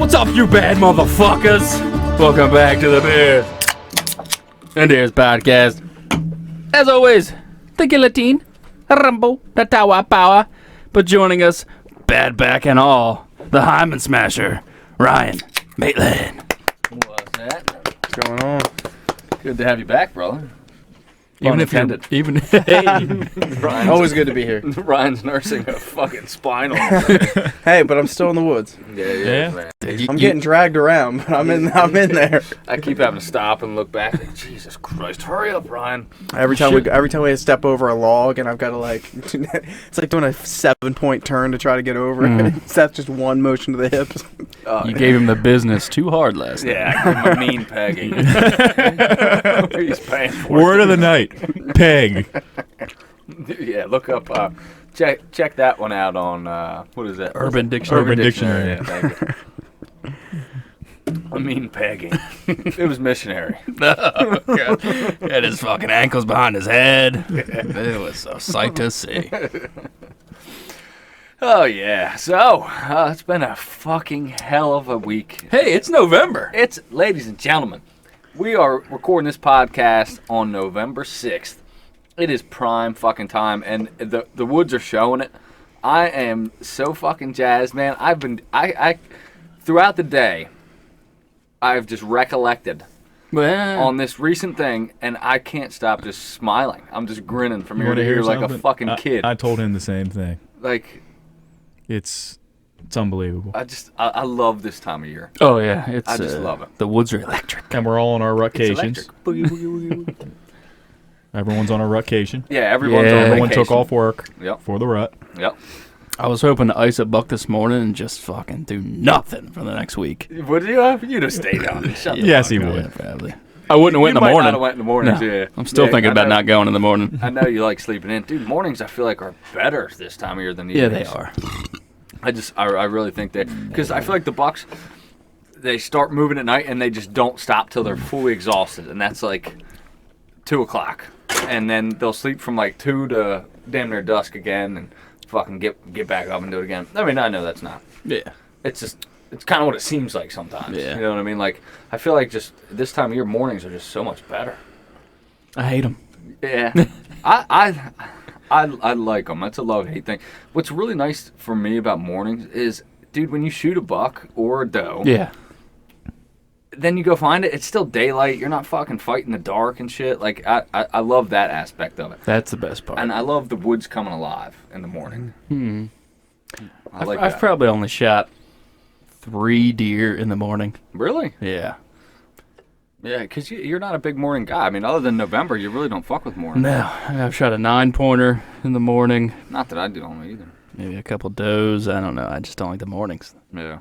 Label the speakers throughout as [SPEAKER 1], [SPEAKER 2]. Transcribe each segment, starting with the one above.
[SPEAKER 1] What's up, you bad motherfuckers? Welcome back to the Beer and Ears podcast. As always, the guillotine, Rumble, the Tower Power, but joining us, bad back and all, the Hyman Smasher, Ryan Maitland.
[SPEAKER 2] What's that?
[SPEAKER 3] What's going on?
[SPEAKER 2] Good to have you back, brother.
[SPEAKER 1] Even if you're,
[SPEAKER 2] Ryan's,
[SPEAKER 3] Always good to be here.
[SPEAKER 2] Ryan's nursing a fucking spinal.
[SPEAKER 3] Hey, but I'm still in the woods.
[SPEAKER 2] Yeah. Man.
[SPEAKER 3] I'm getting dragged around, but I'm in there.
[SPEAKER 2] I keep having to stop and look back. Like, Jesus Christ, hurry up, Ryan.
[SPEAKER 3] Every time we step over a log, and I've got to like, it's like doing a 7-point turn to try to get over. Seth just one motion to the hips.
[SPEAKER 1] You gave him the business too hard last night.
[SPEAKER 2] Yeah, I gave him a mean pegging. He's paying for
[SPEAKER 4] Word of the night, peg.
[SPEAKER 2] Yeah, look up. Check that one out on what is that?
[SPEAKER 1] Urban Dictionary.
[SPEAKER 4] Urban Dictionary.
[SPEAKER 2] Yeah, thank you. I mean pegging. It was missionary.
[SPEAKER 1] Oh, God. Had his fucking ankles behind his head. It was a sight to see.
[SPEAKER 2] Oh yeah. So it's been a fucking hell of a week.
[SPEAKER 1] Hey, it's November.
[SPEAKER 2] It's, ladies and gentlemen, we are recording this podcast on November 6th. It is prime fucking time, and the woods are showing it. I am so fucking jazzed, man. I throughout the day, I've just recollected on this recent thing, and I can't stop just smiling. I'm just grinning from ear to ear like a fucking kid.
[SPEAKER 4] I told him the same thing.
[SPEAKER 2] Like,
[SPEAKER 4] It's unbelievable.
[SPEAKER 2] I love this time of year.
[SPEAKER 1] Oh, yeah.
[SPEAKER 2] I just love it.
[SPEAKER 1] The woods are electric.
[SPEAKER 4] And we're all on our
[SPEAKER 2] It's
[SPEAKER 4] rutcations.
[SPEAKER 2] electric. Boogie, boogie, boogie.
[SPEAKER 4] Everyone's on a rutcation.
[SPEAKER 2] Yeah, everyone's
[SPEAKER 1] Yeah.
[SPEAKER 2] on
[SPEAKER 4] Everyone
[SPEAKER 2] vacation.
[SPEAKER 4] took off work
[SPEAKER 2] Yep.
[SPEAKER 4] for the rut.
[SPEAKER 2] Yep.
[SPEAKER 1] I was hoping to ice a buck this morning and just fucking do nothing for the next week.
[SPEAKER 2] Would you have? You'd have stayed on. Shut the
[SPEAKER 4] Yes,
[SPEAKER 2] fuck
[SPEAKER 4] he
[SPEAKER 2] up.
[SPEAKER 4] would.
[SPEAKER 1] Yeah, probably. I wouldn't have went
[SPEAKER 2] You
[SPEAKER 1] in the
[SPEAKER 2] might
[SPEAKER 1] morning.
[SPEAKER 2] not have went in the mornings,
[SPEAKER 1] No.
[SPEAKER 2] yeah.
[SPEAKER 1] I'm still
[SPEAKER 2] Yeah,
[SPEAKER 1] thinking
[SPEAKER 2] I
[SPEAKER 1] about
[SPEAKER 2] know.
[SPEAKER 1] not going in the morning.
[SPEAKER 2] I know you like sleeping in. Dude, mornings I feel like are better this time of year than the
[SPEAKER 1] Yeah, they
[SPEAKER 2] evenings.
[SPEAKER 1] are.
[SPEAKER 2] I really think they, because I feel like the Bucks, they start moving at night and they just don't stop till they're fully exhausted, and that's like 2 o'clock, and then they'll sleep from like 2 to damn near dusk again, and fucking get back up and do it again. I mean, I know that's not.
[SPEAKER 1] Yeah.
[SPEAKER 2] It's kind of what it seems like sometimes.
[SPEAKER 1] Yeah.
[SPEAKER 2] You know what I mean? Like, I feel like just this time of year mornings are just so much better.
[SPEAKER 1] I hate them.
[SPEAKER 2] Yeah, I like them. That's a love-hate thing. What's really nice for me about mornings is, dude, when you shoot a buck or a doe,
[SPEAKER 1] Yeah.
[SPEAKER 2] then you go find it, it's still daylight. You're not fucking fighting the dark and shit. Like, I love that aspect of it.
[SPEAKER 1] That's the best part.
[SPEAKER 2] And I love the woods coming alive in the morning. I like
[SPEAKER 1] I've
[SPEAKER 2] that.
[SPEAKER 1] probably only shot 3 deer in the morning.
[SPEAKER 2] Really?
[SPEAKER 1] Yeah.
[SPEAKER 2] Yeah, because you're not a big morning guy. I mean, other than November, you really don't fuck with mornings.
[SPEAKER 1] No, I've shot a 9-pointer in the morning.
[SPEAKER 2] Not that I do on either.
[SPEAKER 1] Maybe a couple does. I don't know. I just don't like the mornings.
[SPEAKER 2] Yeah.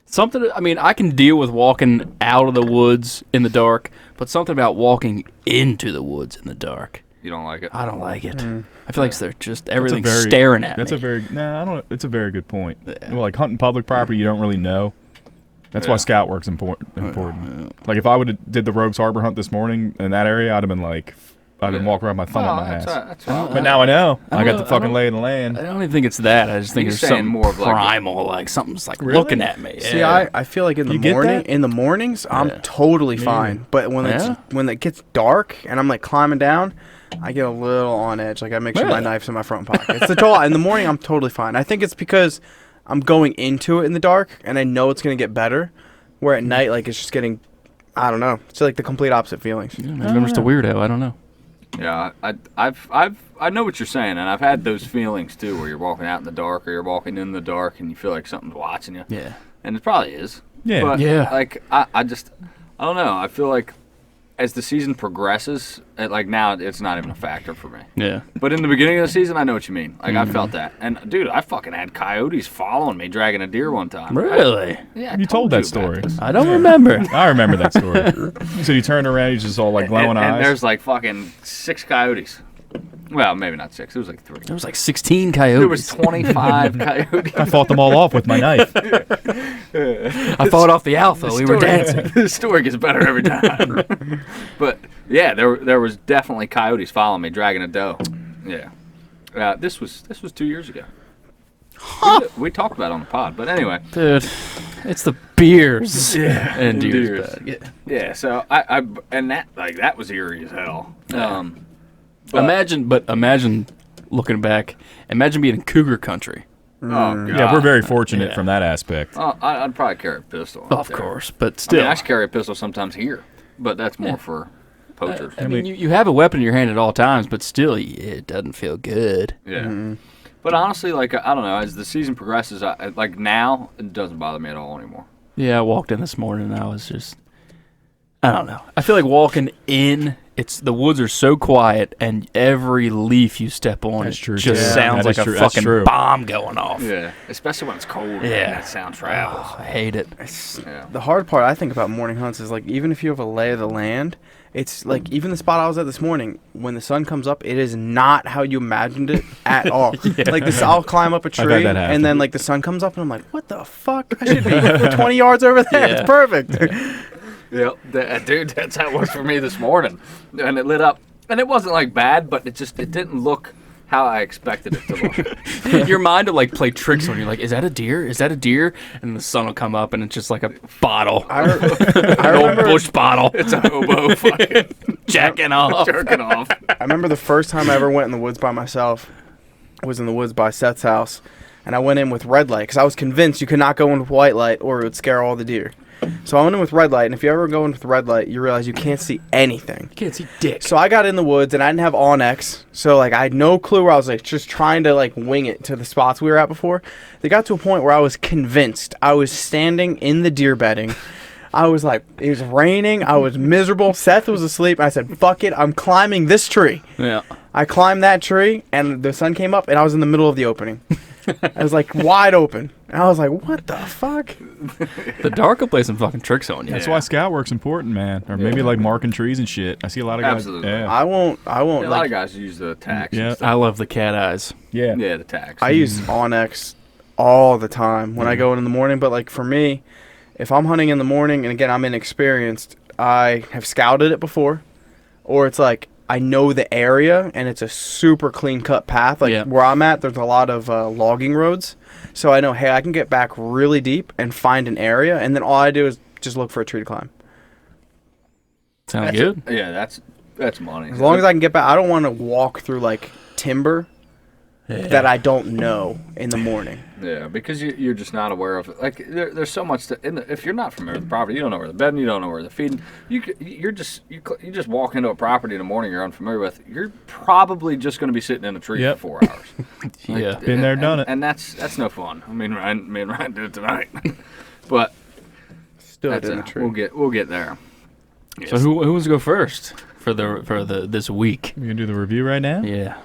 [SPEAKER 1] Something, I mean, I can deal with walking out of the woods in the dark, but something about walking into the woods in the dark,
[SPEAKER 2] You don't like it?
[SPEAKER 1] I don't like it. I feel like they're just
[SPEAKER 4] That's a
[SPEAKER 1] everything's
[SPEAKER 4] very-
[SPEAKER 1] staring at
[SPEAKER 4] That's
[SPEAKER 1] me.
[SPEAKER 4] a very I don't. It's a very good point.
[SPEAKER 1] Yeah.
[SPEAKER 4] Well, like hunting public property, you don't really know. That's
[SPEAKER 2] Yeah.
[SPEAKER 4] why scout work's important. Like if I would have did the Rogues Harbor hunt this morning in that area, I'd have been like, I'd been walking around with my thumb on my ass.
[SPEAKER 2] That's right.
[SPEAKER 4] But now I know. I got
[SPEAKER 1] don't-
[SPEAKER 4] the fucking
[SPEAKER 1] I don't-
[SPEAKER 4] lay of the land.
[SPEAKER 1] I don't even think it's that. I just think
[SPEAKER 2] You're
[SPEAKER 1] it's
[SPEAKER 2] saying
[SPEAKER 1] something
[SPEAKER 2] more of like a-
[SPEAKER 1] primal, like something's like
[SPEAKER 4] Really?
[SPEAKER 1] looking at me.
[SPEAKER 3] See,
[SPEAKER 1] Yeah.
[SPEAKER 3] I feel like in the
[SPEAKER 4] You get
[SPEAKER 3] morning,
[SPEAKER 4] that?
[SPEAKER 3] in the mornings, I'm
[SPEAKER 1] Yeah.
[SPEAKER 3] totally fine. But when
[SPEAKER 1] Yeah?
[SPEAKER 3] when it gets dark and I'm like climbing down, I get a little on edge. Like I make sure my
[SPEAKER 1] Really?
[SPEAKER 3] knife's in my front pocket. It's the total. In the morning, I'm totally fine. I think it's because I'm going into it in the dark and I know it's gonna get better. Where at night, like it's just getting, I don't know. It's like the complete opposite feelings.
[SPEAKER 1] Maybe I'm just a weirdo. I don't know.
[SPEAKER 2] Yeah, I know what you're saying, and I've had those feelings too, where you're walking out in the dark or you're walking in the dark, and you feel like something's watching you,
[SPEAKER 1] Yeah.
[SPEAKER 2] and it probably is.
[SPEAKER 4] Yeah.
[SPEAKER 2] But
[SPEAKER 1] Yeah.
[SPEAKER 2] like I don't know. I feel like as the season progresses, like now it's not even a factor for me.
[SPEAKER 1] Yeah.
[SPEAKER 2] But in the beginning of the season, I know what you mean. Like I
[SPEAKER 1] Mm-hmm.
[SPEAKER 2] felt that, and dude, I fucking had coyotes following me, dragging a deer one time.
[SPEAKER 1] Really?
[SPEAKER 2] Yeah, I
[SPEAKER 4] You told that
[SPEAKER 2] you about
[SPEAKER 4] story.
[SPEAKER 2] this.
[SPEAKER 1] I don't remember.
[SPEAKER 4] I remember that story. So you turned around, you just all like glowing
[SPEAKER 2] and
[SPEAKER 4] eyes.
[SPEAKER 2] there's like fucking 6 coyotes. Well, maybe not 6. It was like 3.
[SPEAKER 1] There was like 16 coyotes.
[SPEAKER 2] There was 25 coyotes.
[SPEAKER 4] I fought them all off with my knife.
[SPEAKER 1] I fought off the alpha. We were dancing.
[SPEAKER 2] The story gets better every time. But yeah, there was definitely coyotes following me, dragging a doe. Yeah. This was 2 years ago. We talked about it on the pod, but anyway.
[SPEAKER 1] Dude, it's the beers and deer's bad.
[SPEAKER 2] Yeah, so I and that was eerie as hell.
[SPEAKER 1] Imagine looking back. Imagine being in cougar country.
[SPEAKER 2] Oh, God.
[SPEAKER 4] Yeah, we're very fortunate from that aspect.
[SPEAKER 2] I'd probably carry a pistol.
[SPEAKER 1] Of course, but still.
[SPEAKER 2] I carry a pistol sometimes here, but that's more for poachers.
[SPEAKER 1] I mean, you have a weapon in your hand at all times, but still, it doesn't feel good.
[SPEAKER 2] Yeah. Mm-hmm. But honestly, like, I don't know, as the season progresses, like now, it doesn't bother me at all anymore.
[SPEAKER 1] Yeah, I walked in this morning and I was just, I don't know. I feel like walking in, the woods are so quiet and every leaf you step on just sounds like a fucking bomb going off.
[SPEAKER 2] Yeah, especially when it's cold.
[SPEAKER 1] Yeah.
[SPEAKER 2] That sound travels.
[SPEAKER 1] I hate it.
[SPEAKER 3] The hard part I think about morning hunts is like even if you have a lay of the land, it's like even the spot I was at this morning, when the sun comes up, it is not how you imagined it at all. Like this, I'll climb up a tree and then like the sun comes up and I'm like, what the fuck? I should be 20 yards over there. Yeah. It's perfect.
[SPEAKER 2] Yeah, dude, that's how it was for me this morning. And it lit up. And it wasn't like bad, but it didn't look how I expected it to look.
[SPEAKER 1] Your mind will like play tricks on you. Like, is that a deer? Is that a deer? And the sun will come up and it's just like a bottle.
[SPEAKER 3] I
[SPEAKER 1] an old bush bottle.
[SPEAKER 2] It's a hobo fucking
[SPEAKER 1] jerking off.
[SPEAKER 3] I remember the first time I ever went in the woods by myself was in the woods by Seth's house. And I went in with red light because I was convinced you could not go in with white light or it would scare all the deer. So I went in with red light, and if you ever go in with red light, you realize you can't see anything.
[SPEAKER 1] You can't see dick.
[SPEAKER 3] So I got in the woods, and I didn't have Onyx, so like I had no clue where I was like just trying to like wing it to the spots we were at before. They got to a point where I was convinced. I was standing in the deer bedding. I was like, it was raining. I was miserable. Seth was asleep. I said, fuck it, I'm climbing this tree.
[SPEAKER 1] Yeah.
[SPEAKER 3] I climbed that tree, and the sun came up, and I was in the middle of the opening. I was like wide open. And I was like, what the fuck?
[SPEAKER 1] The dark will play some fucking tricks on you.
[SPEAKER 4] That's why scout work's important, man. Or maybe like marking trees and shit. I see a lot of guys.
[SPEAKER 2] Absolutely.
[SPEAKER 4] Yeah.
[SPEAKER 3] I won't.
[SPEAKER 2] A lot of guys use the tags.
[SPEAKER 4] Yeah.
[SPEAKER 1] I love the cat eyes.
[SPEAKER 4] Yeah.
[SPEAKER 2] Yeah, the tags.
[SPEAKER 3] I use Onyx all the time when I go in the morning. But like for me, if I'm hunting in the morning, and again, I'm inexperienced, I have scouted it before. Or it's like, I know the area, and it's a super clean-cut path. Like, where I'm at, there's a lot of logging roads. So I know, hey, I can get back really deep and find an area, and then all I do is just look for a tree to climb.
[SPEAKER 1] Sounds good.
[SPEAKER 2] Yeah, that's money.
[SPEAKER 3] As long as I can get back, I don't want to walk through, like, timber that I don't know in the morning.
[SPEAKER 2] Yeah, because you're just not aware of it. Like there's so much if you're not familiar with the property, you don't know where they're bedding, you don't know where they're feeding. You just walk into a property in the morning you're unfamiliar with. You're probably just going to be sitting in a tree for 4 hours.
[SPEAKER 1] Yeah,
[SPEAKER 4] been there, done it,
[SPEAKER 2] and that's no fun. I mean, me and Ryan did it tonight, but
[SPEAKER 3] stood in the tree.
[SPEAKER 2] We'll get there.
[SPEAKER 1] Yes. So who wants to go first for this week?
[SPEAKER 4] You gonna do the review right now?
[SPEAKER 1] Yeah.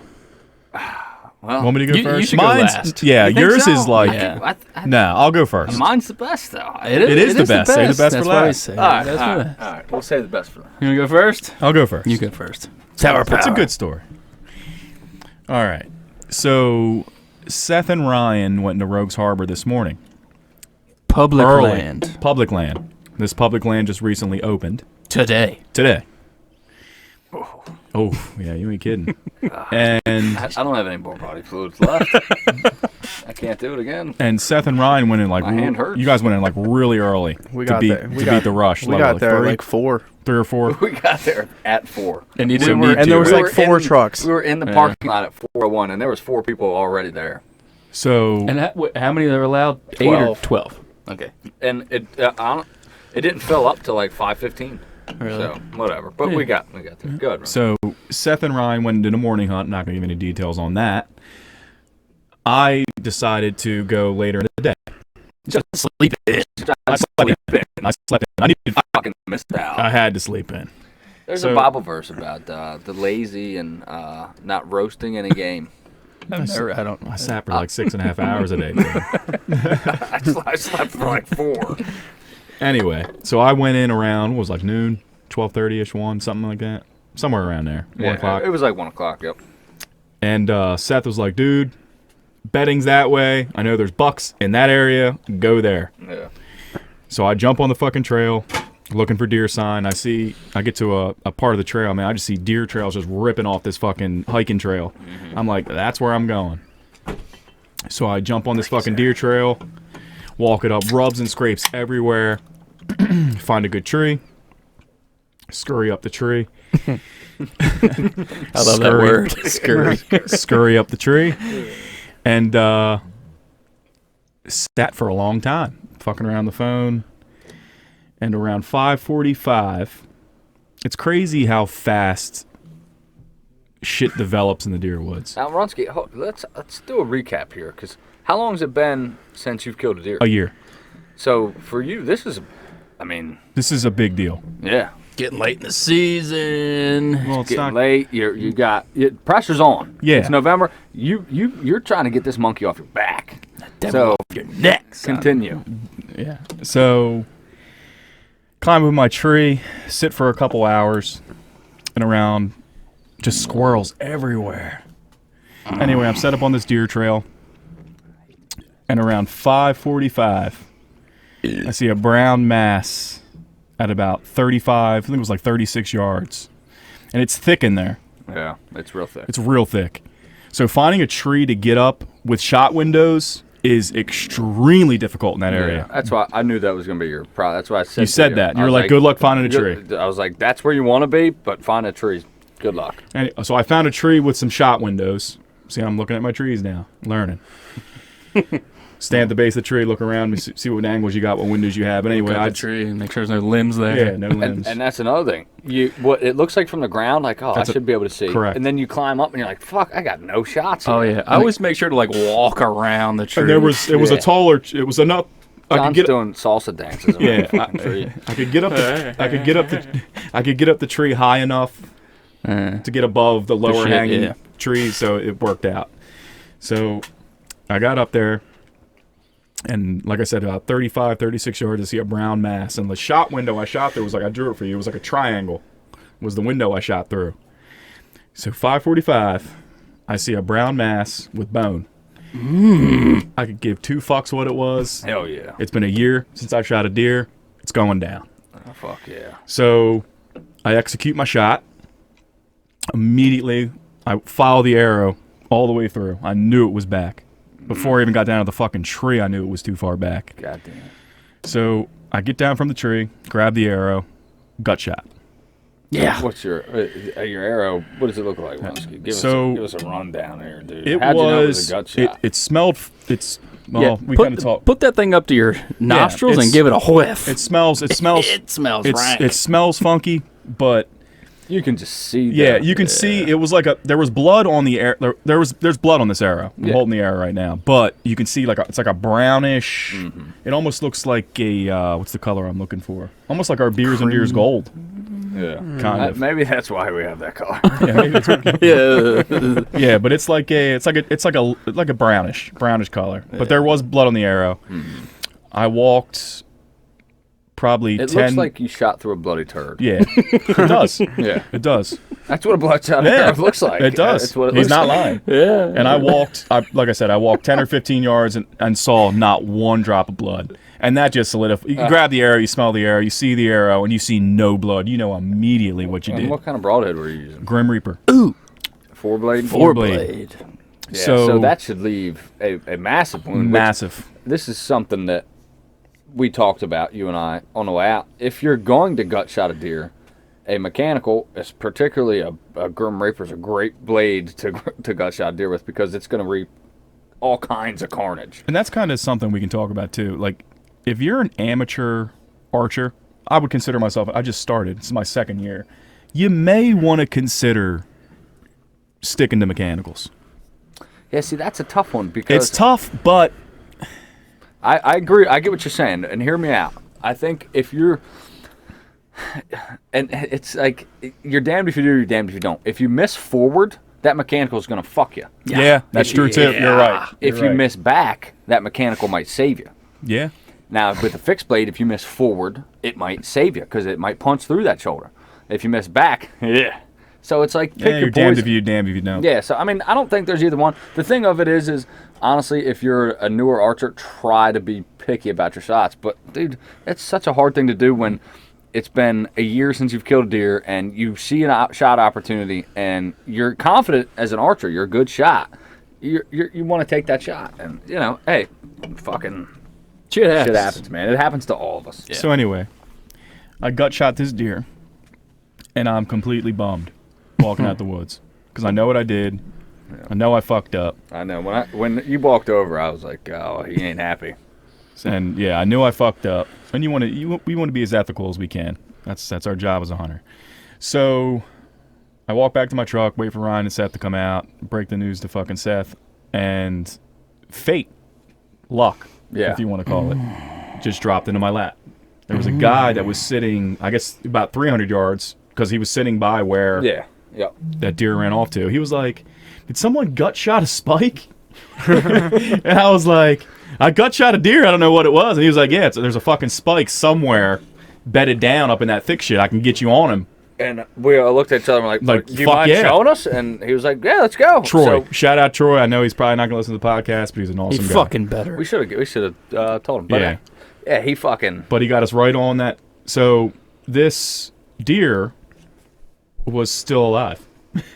[SPEAKER 2] Well,
[SPEAKER 4] want me to go first?
[SPEAKER 1] You should go last.
[SPEAKER 4] Yeah, yours
[SPEAKER 2] so?
[SPEAKER 4] is like.
[SPEAKER 1] Yeah.
[SPEAKER 4] Nah, I'll go first.
[SPEAKER 2] Mine's the best though.
[SPEAKER 4] It is the best. Save the best for last.
[SPEAKER 2] All right. We'll save the best for last.
[SPEAKER 1] You want to go first?
[SPEAKER 4] I'll go first.
[SPEAKER 1] You go first. Tower power.
[SPEAKER 4] It's a good story. All right. So Seth and Ryan went into Rogues Harbor this morning.
[SPEAKER 1] Public land.
[SPEAKER 4] Public land. This public land just recently opened.
[SPEAKER 1] Today.
[SPEAKER 4] Oh, yeah, you ain't kidding. And
[SPEAKER 2] I don't have any more body fluids left. I can't do it again.
[SPEAKER 4] And Seth and Ryan went in like
[SPEAKER 2] my hand hurts.
[SPEAKER 4] You guys went in like really early to beat the rush.
[SPEAKER 3] We got there like 4.
[SPEAKER 4] 3 or 4.
[SPEAKER 2] We got there at 4.
[SPEAKER 1] And you didn't need to.
[SPEAKER 3] And there was like 4 trucks.
[SPEAKER 2] We were in the parking lot at 4:01, and there was 4 people already there.
[SPEAKER 4] So
[SPEAKER 1] and how many are allowed?
[SPEAKER 2] 12.
[SPEAKER 1] 8 or 12. Okay.
[SPEAKER 2] And it didn't fill up till like 5:15.
[SPEAKER 1] Really?
[SPEAKER 2] So whatever. But we got there. Good. Right?
[SPEAKER 4] So Seth and Ryan went and did a morning hunt. Not gonna give any details on that. I decided to go later in the day.
[SPEAKER 1] Just sleep in.
[SPEAKER 4] I slept in. I needed.
[SPEAKER 2] I fucking missed out.
[SPEAKER 4] I had to sleep in.
[SPEAKER 2] There's a Bible verse about the lazy and not roasting any game.
[SPEAKER 4] I sat for like 6.5 hours a day.
[SPEAKER 2] I slept for like 4.
[SPEAKER 4] Anyway, so I went in around, what was like noon, 12:30ish, 1, something like that. Somewhere around there. 1 o'clock.
[SPEAKER 2] It was like 1 o'clock, yep.
[SPEAKER 4] And Seth was like, dude, betting's that way. I know there's bucks in that area. Go there.
[SPEAKER 2] Yeah.
[SPEAKER 4] So I jump on the fucking trail, looking for deer sign. I get to a part of the trail, man. I just see deer trails just ripping off this fucking hiking trail. Mm-hmm. I'm like, that's where I'm going. So I jump on this fucking deer trail, walk it up, rubs and scrapes everywhere, find a good tree, scurry up the tree.
[SPEAKER 1] I love that word. Scurry.
[SPEAKER 4] Scurry up the tree. And sat for a long time, fucking around the phone. And around 5:45, it's crazy how fast shit develops in the deer woods.
[SPEAKER 2] Now, Runsky, let's do a recap here, because how long has it been since you've killed a deer?
[SPEAKER 4] A year.
[SPEAKER 2] So for you, this is
[SPEAKER 4] a big deal.
[SPEAKER 2] yeah.
[SPEAKER 1] Getting late in the season.
[SPEAKER 4] Well, it's
[SPEAKER 2] Getting
[SPEAKER 4] not
[SPEAKER 2] late. You got pressure's on.
[SPEAKER 4] Yeah.
[SPEAKER 2] It's November. You're trying to get this monkey off your back.
[SPEAKER 1] Devil off your neck. Son.
[SPEAKER 2] Continue.
[SPEAKER 4] Yeah. So, climb up my tree, sit for a couple hours, and around just squirrels everywhere. Anyway, I'm set up on this deer trail, and around 5:45, I see a brown mass at about 35, I think it was like 36 yards. And it's thick in there.
[SPEAKER 2] Yeah, it's real thick.
[SPEAKER 4] It's real thick. So finding a tree to get up with shot windows is extremely difficult in that area.
[SPEAKER 2] That's why I knew that was going to be your problem. That's why I said
[SPEAKER 4] You said that. You were like, good luck finding a tree.
[SPEAKER 2] I was like, that's where you want to be, but find a tree. Good luck.
[SPEAKER 4] And so I found a tree with some shot windows. See, I'm looking at my trees now, learning. Stand at the base of the tree, look around, see what angles you got, what windows you have. But anyway,
[SPEAKER 1] I tree and make sure there's no limbs there.
[SPEAKER 4] Yeah, no limbs.
[SPEAKER 2] And that's another thing. What it looks like from the ground, like, I should be able to see.
[SPEAKER 4] Correct.
[SPEAKER 2] And then you climb up and you're like, fuck, I got no shots.
[SPEAKER 1] Oh
[SPEAKER 2] here.
[SPEAKER 1] yeah, I always make sure to like walk around the tree.
[SPEAKER 4] And it was a taller. It was enough.
[SPEAKER 2] John's doing salsa dances.
[SPEAKER 4] Yeah, I could get up. I could get up the tree high enough to get above the lower hanging trees, so it worked out. So I got up there. And like I said, about 35, 36 yards, I see a brown mass. And the shot window I shot through was like, I drew it for you. It was like a triangle was the window I shot through. So 5:45, I see a brown mass with bone. I could give two fucks what it was.
[SPEAKER 2] Hell yeah.
[SPEAKER 4] It's been a year since I've shot a deer. It's going down.
[SPEAKER 2] Oh, fuck yeah.
[SPEAKER 4] So I execute my shot. Immediately, I follow the arrow all the way through. I knew it was back. Before I even got down to the fucking tree, I knew it was too far back.
[SPEAKER 2] God damn.
[SPEAKER 4] So I get down from the tree, grab the arrow, gut shot.
[SPEAKER 1] Yeah.
[SPEAKER 2] What's your arrow? What does it look like, Runsky? Give us a rundown here, dude. How'd you know it was a gut shot?
[SPEAKER 4] It smelled. We kind of talk.
[SPEAKER 1] Put that thing up to your nostrils and give it a whiff.
[SPEAKER 4] It smells. It smells.
[SPEAKER 1] It smells rank.
[SPEAKER 4] It smells funky, but
[SPEAKER 2] you can just see.
[SPEAKER 4] Yeah, you can see. It was like there was blood on the air. There's blood on this arrow. I'm holding the arrow right now, but you can see it's like a brownish. Mm-hmm. It almost looks like a what's the color I'm looking for? Almost like our beers and beers gold.
[SPEAKER 2] Yeah,
[SPEAKER 4] kind of.
[SPEAKER 2] Maybe that's why we have that color.
[SPEAKER 4] Yeah, but it's like a brownish color. But there was blood on the arrow. Mm-hmm. I walked probably 10.
[SPEAKER 2] It looks like you shot through a bloody turd.
[SPEAKER 4] Yeah, it does.
[SPEAKER 2] Yeah,
[SPEAKER 4] it does.
[SPEAKER 2] That's what a bloodshot arrow looks like.
[SPEAKER 4] It does.
[SPEAKER 2] That's what it
[SPEAKER 4] He's
[SPEAKER 2] looks
[SPEAKER 4] not
[SPEAKER 2] like.
[SPEAKER 4] lying.
[SPEAKER 1] Yeah.
[SPEAKER 4] And I walked, like I said, I walked 10 or 15 yards and saw not one drop of blood. And that just solidified. You grab the arrow, you smell the arrow, you see the arrow, and you see no blood. You know immediately what you did.
[SPEAKER 2] What kind of broadhead were you using?
[SPEAKER 4] Grim Reaper.
[SPEAKER 1] Ooh.
[SPEAKER 2] Four blade?
[SPEAKER 1] Four blade.
[SPEAKER 2] Yeah, so that should leave a massive wound.
[SPEAKER 4] Massive.
[SPEAKER 2] This is something that we talked about, you and I, on the way out. If you're going to gut shot a deer, a mechanical, particularly a Grim Reaper, is a great blade to gut shot a deer with, because it's going to reap all kinds of carnage.
[SPEAKER 4] And that's kind of something we can talk about too. Like, if you're an amateur archer, I would consider myself, I just started, this is my second year, you may want to consider sticking to mechanicals.
[SPEAKER 2] Yeah, see, that's a tough one, because
[SPEAKER 4] it's tough, but
[SPEAKER 2] I agree. I get what you're saying, and hear me out. I think if you're, and it's like, you're damned if you do, you're damned if you don't. If you miss forward, that mechanical is going to fuck you.
[SPEAKER 4] Yeah, that's true too. You're right.
[SPEAKER 2] If you miss back, that mechanical might save you.
[SPEAKER 4] Yeah.
[SPEAKER 2] Now, with a fixed blade, if you miss forward, it might save you, because it might punch through that shoulder. If you miss back, So it's like, pick your
[SPEAKER 4] you're damned
[SPEAKER 2] poison.
[SPEAKER 4] damned if you don't.
[SPEAKER 2] Yeah, so I mean, I don't think there's either one. The thing of it is honestly, if you're a newer archer, try to be picky about your shots. But dude, it's such a hard thing to do when it's been a year since you've killed a deer and you see a shot opportunity and you're confident as an archer, you're a good shot. you want to take that shot, and hey, fucking
[SPEAKER 1] Shit happens.
[SPEAKER 2] shit happens, man. It happens to all of us.
[SPEAKER 1] Yeah.
[SPEAKER 4] So anyway, I gut shot this deer, and I'm completely bummed walking out the woods because I know what I did.
[SPEAKER 2] Yeah.
[SPEAKER 4] I know I fucked up,
[SPEAKER 2] I know when you walked over, I was like, oh, he ain't happy.
[SPEAKER 4] and yeah, I knew I fucked up. And we want to be as ethical as we can. That's our job as a hunter. So I walk back to my truck, wait for Ryan and Seth to come out, break the news to fucking Seth, and fate, luck, if you want to call it, just dropped into my lap. There was a guy that was sitting, I guess, about 300 yards, because he was sitting by where that deer ran off to. He was like, did someone gut shot a spike? And I was like, I gut shot a deer, I don't know what it was. And he was like, yeah, there's a fucking spike somewhere bedded down up in that thick shit. I can get you on him.
[SPEAKER 2] And we all looked at each other and were like, do you
[SPEAKER 4] fuck
[SPEAKER 2] mind
[SPEAKER 4] yeah.
[SPEAKER 2] showing us? And he was like, yeah, let's go.
[SPEAKER 4] Troy.
[SPEAKER 2] So
[SPEAKER 4] Shout out Troy. I know he's probably not going to listen to the podcast, but he's an awesome
[SPEAKER 1] He
[SPEAKER 4] guy.
[SPEAKER 1] fucking better.
[SPEAKER 2] we should have told him. But
[SPEAKER 4] Yeah.
[SPEAKER 2] yeah, he fucking.
[SPEAKER 4] But he got us right on that. So this deer was still alive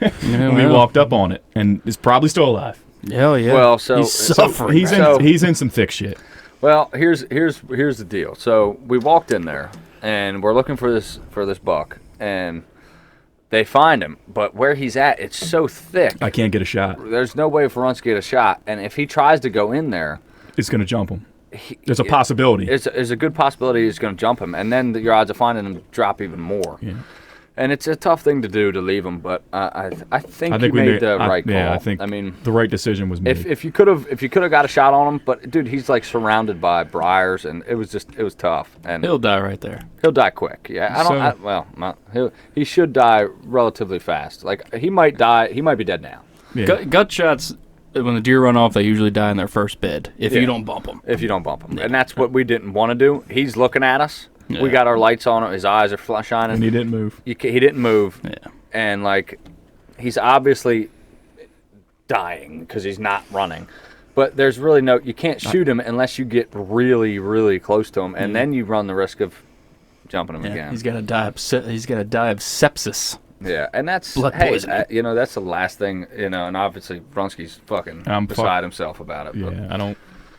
[SPEAKER 4] when we walked up on it, and is probably still alive.
[SPEAKER 1] Hell yeah.
[SPEAKER 2] Well, so
[SPEAKER 1] he's suffering.
[SPEAKER 4] He's in some thick shit.
[SPEAKER 2] Well, here's the deal. So we walked in there, and we're looking for this buck, and they find him, but where he's at, it's so thick.
[SPEAKER 4] I can't get a shot.
[SPEAKER 2] There's no way for us to get a shot, and if he tries to go in there,
[SPEAKER 4] It's going to jump him. There's a possibility.
[SPEAKER 2] It's a good possibility he's going to jump him, and then your odds of finding him drop even more.
[SPEAKER 4] Yeah.
[SPEAKER 2] And it's a tough thing to do to leave him, but I think you
[SPEAKER 4] we
[SPEAKER 2] made the right call.
[SPEAKER 4] Yeah, I think the right decision was made.
[SPEAKER 2] if you could have got a shot on him, but dude, he's like surrounded by briars, and it was tough, and
[SPEAKER 1] He'll die right there.
[SPEAKER 2] he'll die quick. Yeah, he should die relatively fast. Like he might die. He might be dead now
[SPEAKER 4] yeah.
[SPEAKER 1] Gut shots, when the deer run off, they usually die in their first bed if you don't bump them.
[SPEAKER 2] if you don't bump him, and that's what we didn't want to do. He's looking at us.
[SPEAKER 1] Yeah.
[SPEAKER 2] We got our lights on. His eyes are shining.
[SPEAKER 4] And he didn't move.
[SPEAKER 2] He didn't move.
[SPEAKER 1] Yeah.
[SPEAKER 2] And like, he's obviously dying because he's not running. But there's really you can't shoot him unless you get really, really close to him, and then you run the risk of jumping him again.
[SPEAKER 1] He's gonna die. He's gonna die of sepsis.
[SPEAKER 2] Yeah, and that's
[SPEAKER 1] Blood poisoning.
[SPEAKER 2] that's the last thing, and obviously Brunski's fucking beside himself about it. But.
[SPEAKER 4] Yeah,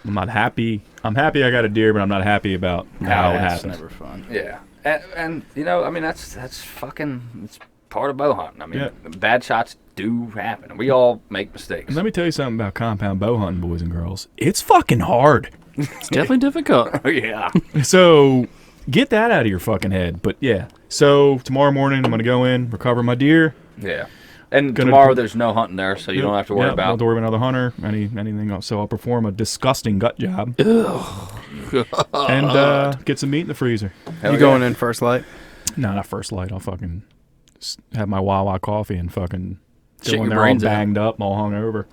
[SPEAKER 4] I'm not happy. I'm happy I got a deer, but I'm not happy about how it
[SPEAKER 1] That's
[SPEAKER 4] happened.
[SPEAKER 1] never fun.
[SPEAKER 2] Yeah, and that's fucking. It's part of bow hunting. I mean, bad shots do happen. We all make mistakes.
[SPEAKER 4] Let me tell you something about compound bow hunting, boys and girls. It's fucking hard.
[SPEAKER 1] It's definitely difficult.
[SPEAKER 2] Oh yeah.
[SPEAKER 4] So get that out of your fucking head. But yeah, so tomorrow morning I'm gonna go in, recover my deer.
[SPEAKER 2] Yeah. And tomorrow there's no hunting there, so you don't have to worry about.
[SPEAKER 4] Don't have to worry about another hunter, anything else. So I'll perform a disgusting gut job. And get some meat in the freezer.
[SPEAKER 3] You going in first light?
[SPEAKER 4] No, not first light. I'll fucking have my Wawa coffee and fucking
[SPEAKER 1] Shit
[SPEAKER 4] go in
[SPEAKER 1] your
[SPEAKER 4] there all
[SPEAKER 1] brains out.
[SPEAKER 4] banged up, all hung over.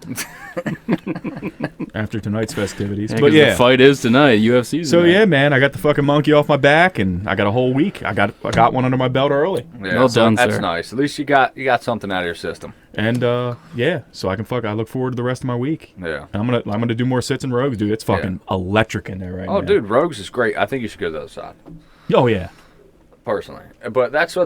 [SPEAKER 4] After tonight's festivities.
[SPEAKER 1] Yeah,
[SPEAKER 4] But
[SPEAKER 1] 'cause
[SPEAKER 4] yeah.
[SPEAKER 1] the fight is tonight. UFC's
[SPEAKER 4] So
[SPEAKER 1] tonight.
[SPEAKER 4] yeah, man, I got the fucking monkey off my back, and I got a whole week. I got one under my belt early,
[SPEAKER 2] Yeah,
[SPEAKER 1] Well done,
[SPEAKER 2] That's
[SPEAKER 1] sir.
[SPEAKER 2] nice. At least you got something out of your system.
[SPEAKER 4] and yeah, so I can I look forward to the rest of my week.
[SPEAKER 2] Yeah.
[SPEAKER 4] And I'm gonna do more sits and rogues, dude. It's fucking electric in there right now.
[SPEAKER 2] Oh, dude, Rogues is great. I think you should go to the other side.
[SPEAKER 4] Oh yeah.
[SPEAKER 2] Personally, but two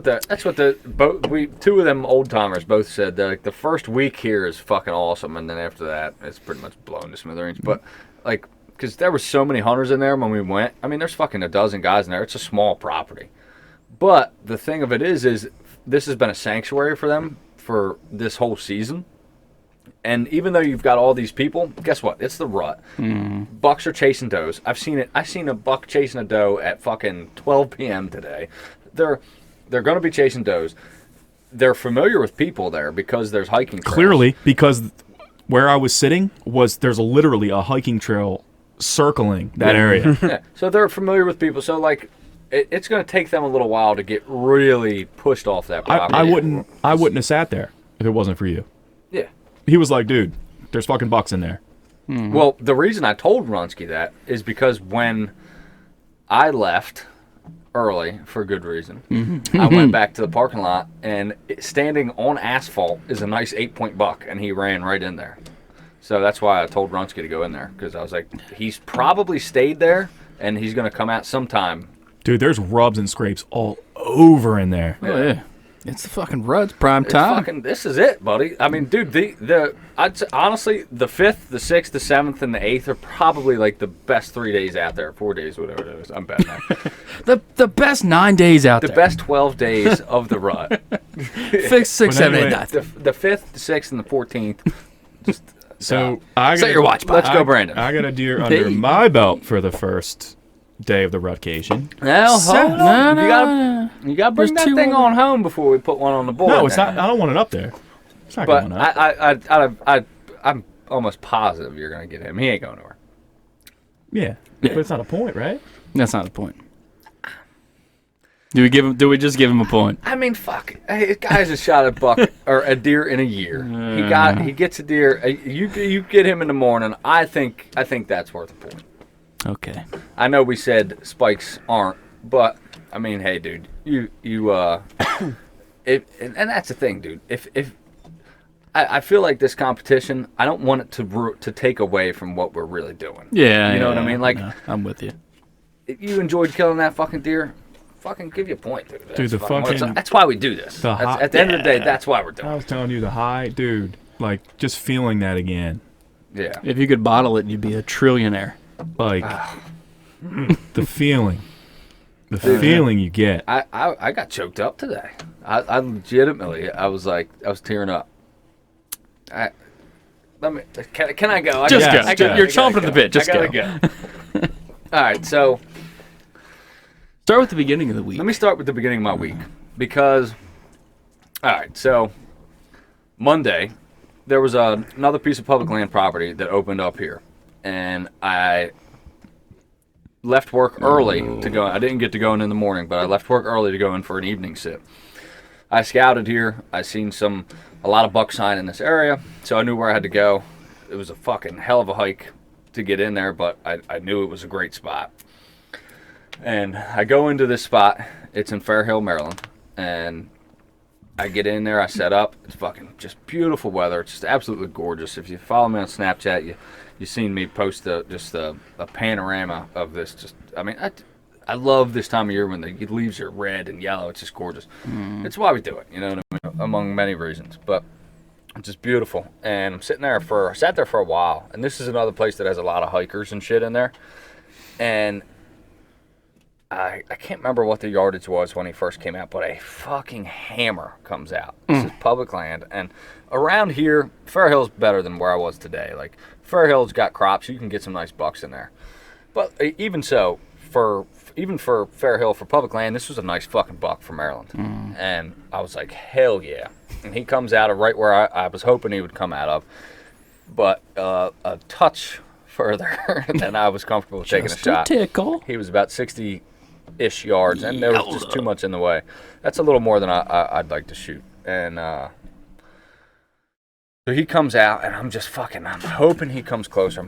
[SPEAKER 2] of them old timers both said that like, the first week here is fucking awesome, and then after that it's pretty much blown to smithereens. But like, because there were so many hunters in there when we went. I mean, there's fucking a dozen guys in there. It's a small property, but the thing of it is this has been a sanctuary for them for this whole season. And even though you've got all these people, guess what? It's the rut. Bucks are chasing does. I've seen it. I seen a buck chasing a doe at fucking 12 p.m. today. They're going to be chasing does. They're familiar with people there because there's hiking trails.
[SPEAKER 4] Clearly, because where I was sitting there's literally a hiking trail circling that area.
[SPEAKER 2] Yeah. So they're familiar with people. So like, it's going to take them a little while to get really pushed off that property.
[SPEAKER 4] I wouldn't have sat there if it wasn't for you.
[SPEAKER 2] Yeah.
[SPEAKER 4] He was like, dude, there's fucking bucks in there.
[SPEAKER 2] Well, the reason I told Runsky that is because when I left early for good reason, I went back to the parking lot, and standing on asphalt is a nice 8-point buck, and he ran right in there. So that's why I told Runsky to go in there, because I was like, he's probably stayed there, and he's going to come out sometime.
[SPEAKER 4] Dude, there's rubs and scrapes all over in there.
[SPEAKER 1] Oh yeah. It's the fucking rut. It's prime time.
[SPEAKER 2] This is it, buddy. I mean, dude, honestly, the 5th, the 6th, the 7th, and the 8th are probably like the best 3 days out there. 4 days, whatever it is. I'm betting that.
[SPEAKER 1] the best 9 days out there.
[SPEAKER 2] The best 12 days of the rut.
[SPEAKER 1] 6, 7, 8, 9.
[SPEAKER 2] The 5th, the 6th, and the 14th. Just
[SPEAKER 1] set your watch.
[SPEAKER 2] Let's go, Brandon.
[SPEAKER 4] I got a deer under my belt for the first day of the rutcation.
[SPEAKER 2] You gotta bring that thing on home before we put one on the board.
[SPEAKER 4] No, it's not. I don't want it up there. It's not going up.
[SPEAKER 2] I'm almost positive you're gonna get him. He ain't going nowhere.
[SPEAKER 4] Yeah, but it's not a point, right?
[SPEAKER 1] That's not the point. Do we just give him a point?
[SPEAKER 2] I mean, fuck. Hey, this guy hasn't shot a buck or a deer in a year. He gets a deer. You get him in the morning. I think that's worth a point.
[SPEAKER 1] Okay.
[SPEAKER 2] I know we said spikes aren't, but I mean, hey, dude, and that's the thing, dude. If I feel like this competition, I don't want it to take away from what we're really doing.
[SPEAKER 1] Yeah,
[SPEAKER 2] you know what I mean. Like,
[SPEAKER 1] no, I'm with you.
[SPEAKER 2] If you enjoyed killing that fucking deer, fucking give you a point, dude.
[SPEAKER 4] That's
[SPEAKER 2] why we do this. At the end of the day, that's why we're doing it.
[SPEAKER 4] I was telling you, the high, dude, like just feeling that again.
[SPEAKER 2] Yeah.
[SPEAKER 1] If you could bottle it, you'd be a trillionaire.
[SPEAKER 4] Like the feeling you get.
[SPEAKER 2] I got choked up today. I legitimately, I was tearing up. Can I go?
[SPEAKER 1] Just go. You're chomping at
[SPEAKER 2] go.
[SPEAKER 1] the bit. Just
[SPEAKER 2] I
[SPEAKER 1] go.
[SPEAKER 2] gotta go. All right, so
[SPEAKER 1] start with the beginning of the week.
[SPEAKER 2] Let me start with the beginning of my week because, all right, so Monday there was another piece of public land property that opened up here, and I left work early to go. I didn't get to go in the morning, but I left work early to go in for an evening sit. I scouted here. I seen a lot of buck sign in this area, so I knew where I had to go. It was a fucking hell of a hike to get in there, but I knew it was a great spot. And I go into this spot. It's in Fair Hill, Maryland, and I get in there. I set up. It's fucking just beautiful weather. It's just absolutely gorgeous. If you follow me on Snapchat, you've seen me post a panorama of this. Just, I mean, I love this time of year when the leaves are red and yellow. It's just gorgeous. It's why we do it, you know what I mean? Among many reasons. But it's just beautiful. And I'm sat there for a while. And this is another place that has a lot of hikers and shit in there. And I can't remember what the yardage was when he first came out, but a fucking hammer comes out. This is public land. And around here, Fair Hill's better than where I was today. Like, Fair Hill's got crops. You can get some nice bucks in there. But even so, even for Fair Hill, for public land, this was a nice fucking buck from Maryland. And I was like, hell yeah. And he comes out of right where I was hoping he would come out of, but a touch further than I was comfortable taking a shot.
[SPEAKER 1] Tickle.
[SPEAKER 2] He was about 60-ish yards, and there was just too much in the way. That's a little more than I'd like to shoot. And so he comes out, and I'm hoping he comes closer.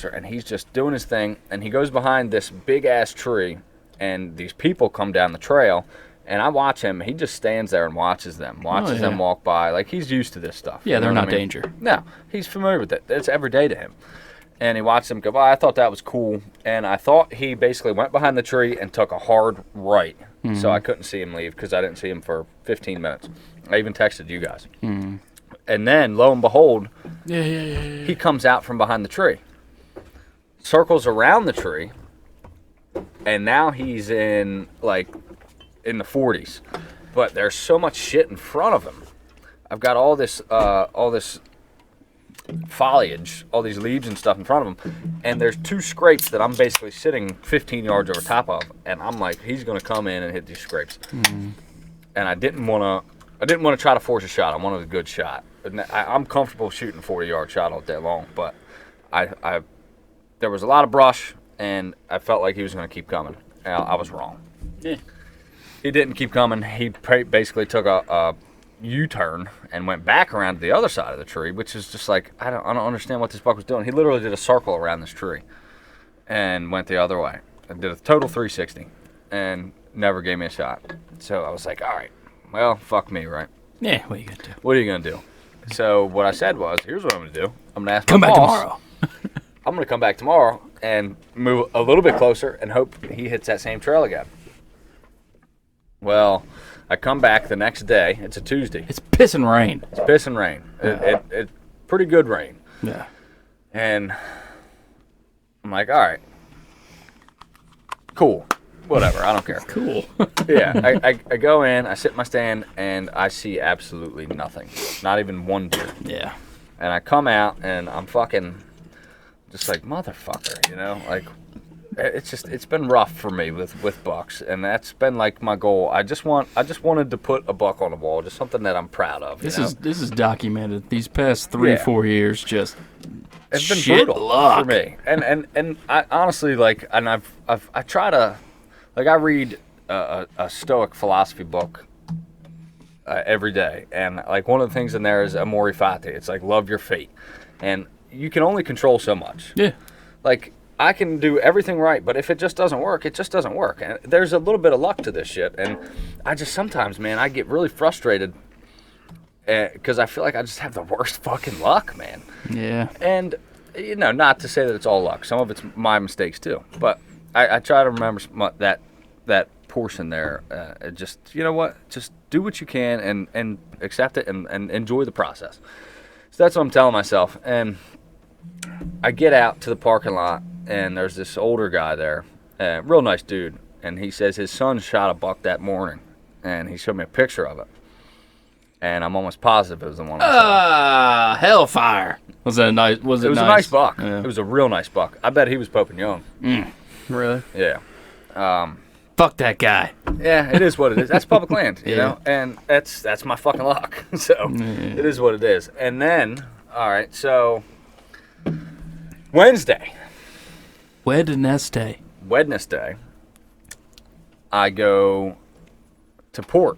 [SPEAKER 2] And he's just doing his thing, and he goes behind this big-ass tree, and these people come down the trail, and I watch him. He just stands there and watches them walk by. Like, he's used to this stuff.
[SPEAKER 1] Yeah, they're not danger.
[SPEAKER 2] No, he's familiar with it. It's every day to him. And he watched them go by. I thought that was cool, and I thought he basically went behind the tree and took a hard right, so I couldn't see him leave because I didn't see him for 15 minutes. I even texted you guys. And then, lo and behold, he comes out from behind the tree, circles around the tree, and now he's in the 40s. But there's so much shit in front of him. I've got all this foliage, all these leaves and stuff in front of him, and there's two scrapes that I'm basically sitting 15 yards over top of, and I'm like, he's gonna come in and hit these scrapes. And I didn't want to try to force a shot. I wanted a good shot. I'm comfortable shooting a 40-yard shot all day long, but there was a lot of brush, and I felt like he was going to keep coming. And I was wrong. Yeah. He didn't keep coming. He basically took a U-turn and went back around to the other side of the tree, which is just like, I don't understand what this buck was doing. He literally did a circle around this tree and went the other way. I did a total 360 and never gave me a shot. So I was like, all right, well, fuck me, right?
[SPEAKER 1] Yeah, what are you going to do?
[SPEAKER 2] What are you going to do? So what I said was, here's what I'm going to do. I'm going to ask
[SPEAKER 1] come
[SPEAKER 2] my
[SPEAKER 1] back
[SPEAKER 2] boss.
[SPEAKER 1] tomorrow.
[SPEAKER 2] I'm going to come back tomorrow and move a little bit closer and hope he hits that same trail again. Well, I come back the next day. It's a Tuesday.
[SPEAKER 1] It's pissing rain.
[SPEAKER 2] It's pissing rain. It pretty good rain.
[SPEAKER 1] Yeah.
[SPEAKER 2] And I'm like, all right, cool, whatever, I don't care.
[SPEAKER 1] Cool.
[SPEAKER 2] Yeah, I go in, I sit in my stand, and I see absolutely nothing. Not even one deer.
[SPEAKER 1] Yeah.
[SPEAKER 2] And I come out, and I'm fucking just like, motherfucker, you know? Like, it's been rough for me with bucks, and that's been like my goal. I just wanted to put a buck on the wall, just something that I'm proud of.
[SPEAKER 1] This is documented. These past 3-4 years, just
[SPEAKER 2] it's been
[SPEAKER 1] shit
[SPEAKER 2] brutal
[SPEAKER 1] luck.
[SPEAKER 2] for me. And I honestly like, and I try to, like, I read a Stoic philosophy book every day, and like one of the things in there is amore fati. It's like love your fate, and you can only control so much.
[SPEAKER 1] Yeah.
[SPEAKER 2] Like, I can do everything right, but if it just doesn't work, it just doesn't work. And there's a little bit of luck to this shit. And I just sometimes, man, I get really frustrated because I feel like I just have the worst fucking luck, man.
[SPEAKER 1] Yeah.
[SPEAKER 2] And, you know, not to say that it's all luck. Some of it's my mistakes, too. But I try to remember that portion there. Just, you know what? Just do what you can and accept it and enjoy the process. So that's what I'm telling myself. And I get out to the parking lot, and there's this older guy there, real nice dude, and he says his son shot a buck that morning, and he showed me a picture of it, and I'm almost positive it was the one I saw.
[SPEAKER 1] Hellfire. Was that nice? Was it?
[SPEAKER 2] It was
[SPEAKER 1] nice?
[SPEAKER 2] a nice buck.
[SPEAKER 1] Yeah.
[SPEAKER 2] It was a real nice buck. I bet he was Pope and Young.
[SPEAKER 3] Really?
[SPEAKER 2] Yeah.
[SPEAKER 1] Fuck that guy.
[SPEAKER 2] Yeah, it is what it is. That's public land, you know, and that's my fucking luck. So it is what it is. And then, all right, so Wednesday, I go to Port,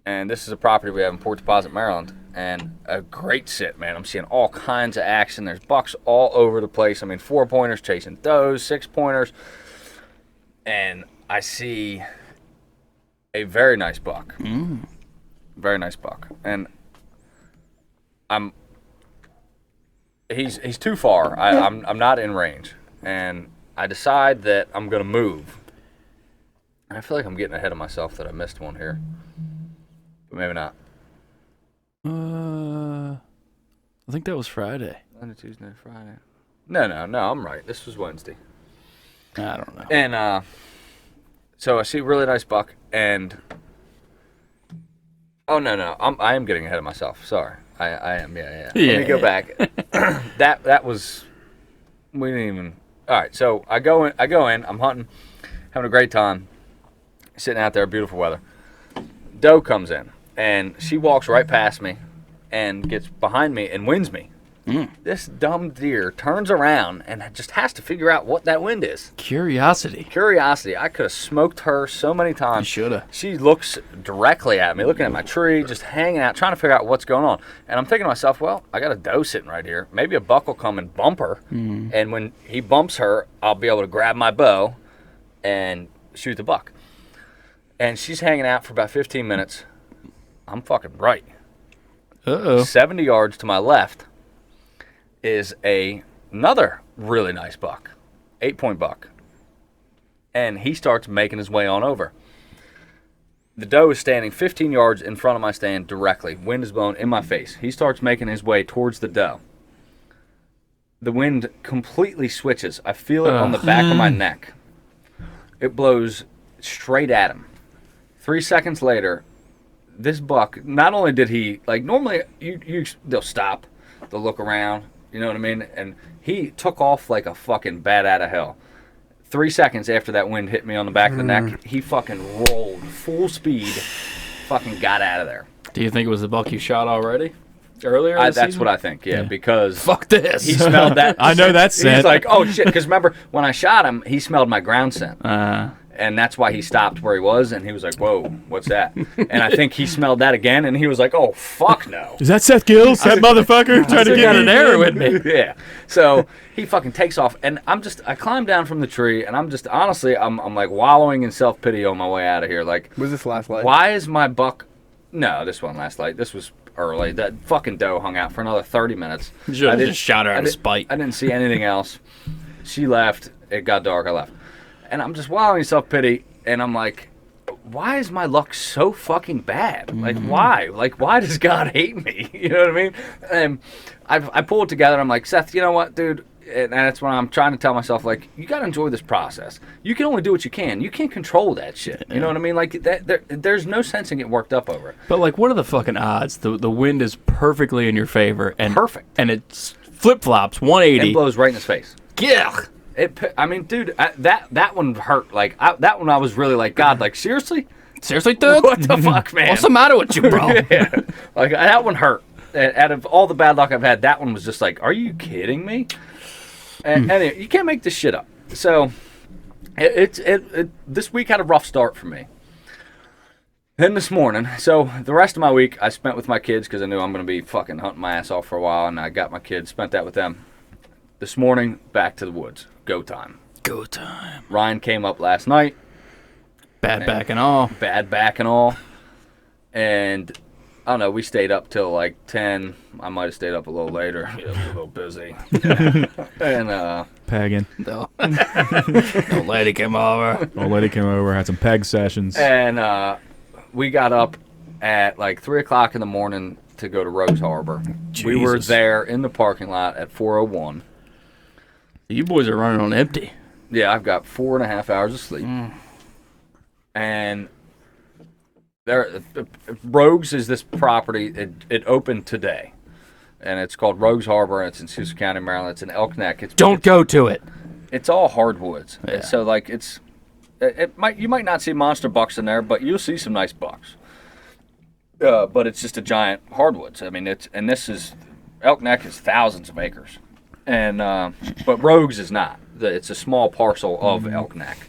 [SPEAKER 2] and this is a property we have in Port Deposit, Maryland, and a great sit, man. I'm seeing all kinds of action. There's bucks all over the place. I mean, 4-pointers chasing does, 6-pointers, and I see a very nice buck. Very nice buck, and he's too far. I'm not in range, and I decide that I'm gonna move. I feel like I'm getting ahead of myself that I missed one here, but maybe not.
[SPEAKER 1] I think that was Friday.
[SPEAKER 2] Monday, Tuesday, Friday. No, I'm right. This was Wednesday.
[SPEAKER 1] I don't know.
[SPEAKER 2] And so I see a really nice buck, and no, I am getting ahead of myself. Sorry, I am. Yeah. Let me go back. that was, we didn't even. All right, so I go in. I'm hunting, having a great time, sitting out there, beautiful weather. Doe comes in, and she walks right past me, and gets behind me and wins me. This dumb deer turns around and just has to figure out what that wind is.
[SPEAKER 1] Curiosity.
[SPEAKER 2] I could have smoked her so many times.
[SPEAKER 1] You shoulda.
[SPEAKER 2] She looks directly at me, looking at my tree, just hanging out, trying to figure out what's going on. And I'm thinking to myself, well, I got a doe sitting right here. Maybe a buck will come and bump her. And when he bumps her, I'll be able to grab my bow and shoot the buck. And she's hanging out for about 15 minutes. I'm fucking right. 70 yards to my left is another really nice buck, 8-point buck, and he starts making his way on over. The doe is standing 15 yards in front of my stand directly. Wind is blowing in my face. He starts making his way towards the doe. The wind completely switches. I feel it on the back of my neck. It blows straight at him. 3 seconds later, this buck, not only did he, like, normally they'll stop, they'll look around, you know what I mean? And he took off like a fucking bat out of hell. 3 seconds after that wind hit me on the back of the neck, he fucking rolled full speed, fucking got out of there.
[SPEAKER 1] Do you think it was the buck you shot already? Earlier this
[SPEAKER 2] That's
[SPEAKER 1] season?
[SPEAKER 2] what I think, yeah, because
[SPEAKER 1] fuck this.
[SPEAKER 2] he smelled that.
[SPEAKER 4] I know that scent.
[SPEAKER 2] He's like, oh shit, because remember, when I shot him, he smelled my ground scent. And that's why he stopped where he was, and he was like, whoa, what's that? And I think he smelled that again, and he was like, oh, fuck no.
[SPEAKER 4] Is that Seth Gills? That motherfucker trying to get
[SPEAKER 1] an arrow with me.
[SPEAKER 2] Yeah. So he fucking takes off, and I climb down from the tree, and I'm just, honestly, I'm like wallowing in self-pity on my way out of here. Like,
[SPEAKER 3] Was this last light?
[SPEAKER 2] why is my buck... No, this wasn't last light. This was early. That fucking doe hung out for another 30 minutes.
[SPEAKER 1] You should have just shot her out of spite.
[SPEAKER 2] I didn't see anything else. She left. It got dark. I left. And I'm just wallowing in self-pity, and I'm like, why is my luck so fucking bad? Like, why? Like, why does God hate me? You know what I mean? And I pull it together. I'm like, Seth, you know what, dude? And that's when I'm trying to tell myself, like, you got to enjoy this process. You can only do what you can. You can't control that shit. You know what I mean? Like, there's no sense in getting worked up over it.
[SPEAKER 1] But, like, what are the fucking odds? The wind is perfectly in your favor. And
[SPEAKER 2] Perfect.
[SPEAKER 1] And it flip-flops 180.
[SPEAKER 2] It blows right in his face.
[SPEAKER 1] Yeah.
[SPEAKER 2] I mean, dude, that one hurt. Like, that one I was really like, God, like, seriously?
[SPEAKER 1] Seriously, dude?
[SPEAKER 2] What the fuck, man?
[SPEAKER 1] What's the matter with you, bro?
[SPEAKER 2] Yeah. Like, that one hurt. Out of all the bad luck I've had, that one was just like, are you kidding me? And anyway, you can't make this shit up. So, this week had a rough start for me. Then this morning, so the rest of my week I spent with my kids because I knew I'm going to be fucking hunting my ass off for a while, and I got my kids, spent that with them. This morning, back to the woods. Go time.
[SPEAKER 1] Go time.
[SPEAKER 2] Ryan came up last night.
[SPEAKER 1] Bad back and all.
[SPEAKER 2] Bad back and all. And I don't know, we stayed up till like 10. I might have stayed up a little later. It was a little busy. And,
[SPEAKER 4] Pegging.
[SPEAKER 1] No. Old lady came over.
[SPEAKER 4] Old lady came over, had some peg sessions.
[SPEAKER 2] And we got up at like 3 o'clock in the morning to go to Rogues Harbor.
[SPEAKER 1] Jesus.
[SPEAKER 2] We were there in the parking lot at 4:01.
[SPEAKER 1] You boys are running on empty.
[SPEAKER 2] Yeah, I've got 4.5 hours of sleep. And Rogues is this property. It opened today, and it's called Rogues Harbor. And it's in Cecil County, Maryland. It's in Elk Neck.
[SPEAKER 1] Don't go to it.
[SPEAKER 2] It's all hardwoods.
[SPEAKER 1] Yeah.
[SPEAKER 2] So like you might not see monster bucks in there, but you'll see some nice bucks. But it's just a giant hardwoods. I mean, Elk Neck is thousands of acres, and but Rogues is not. It's a small parcel of Elk Neck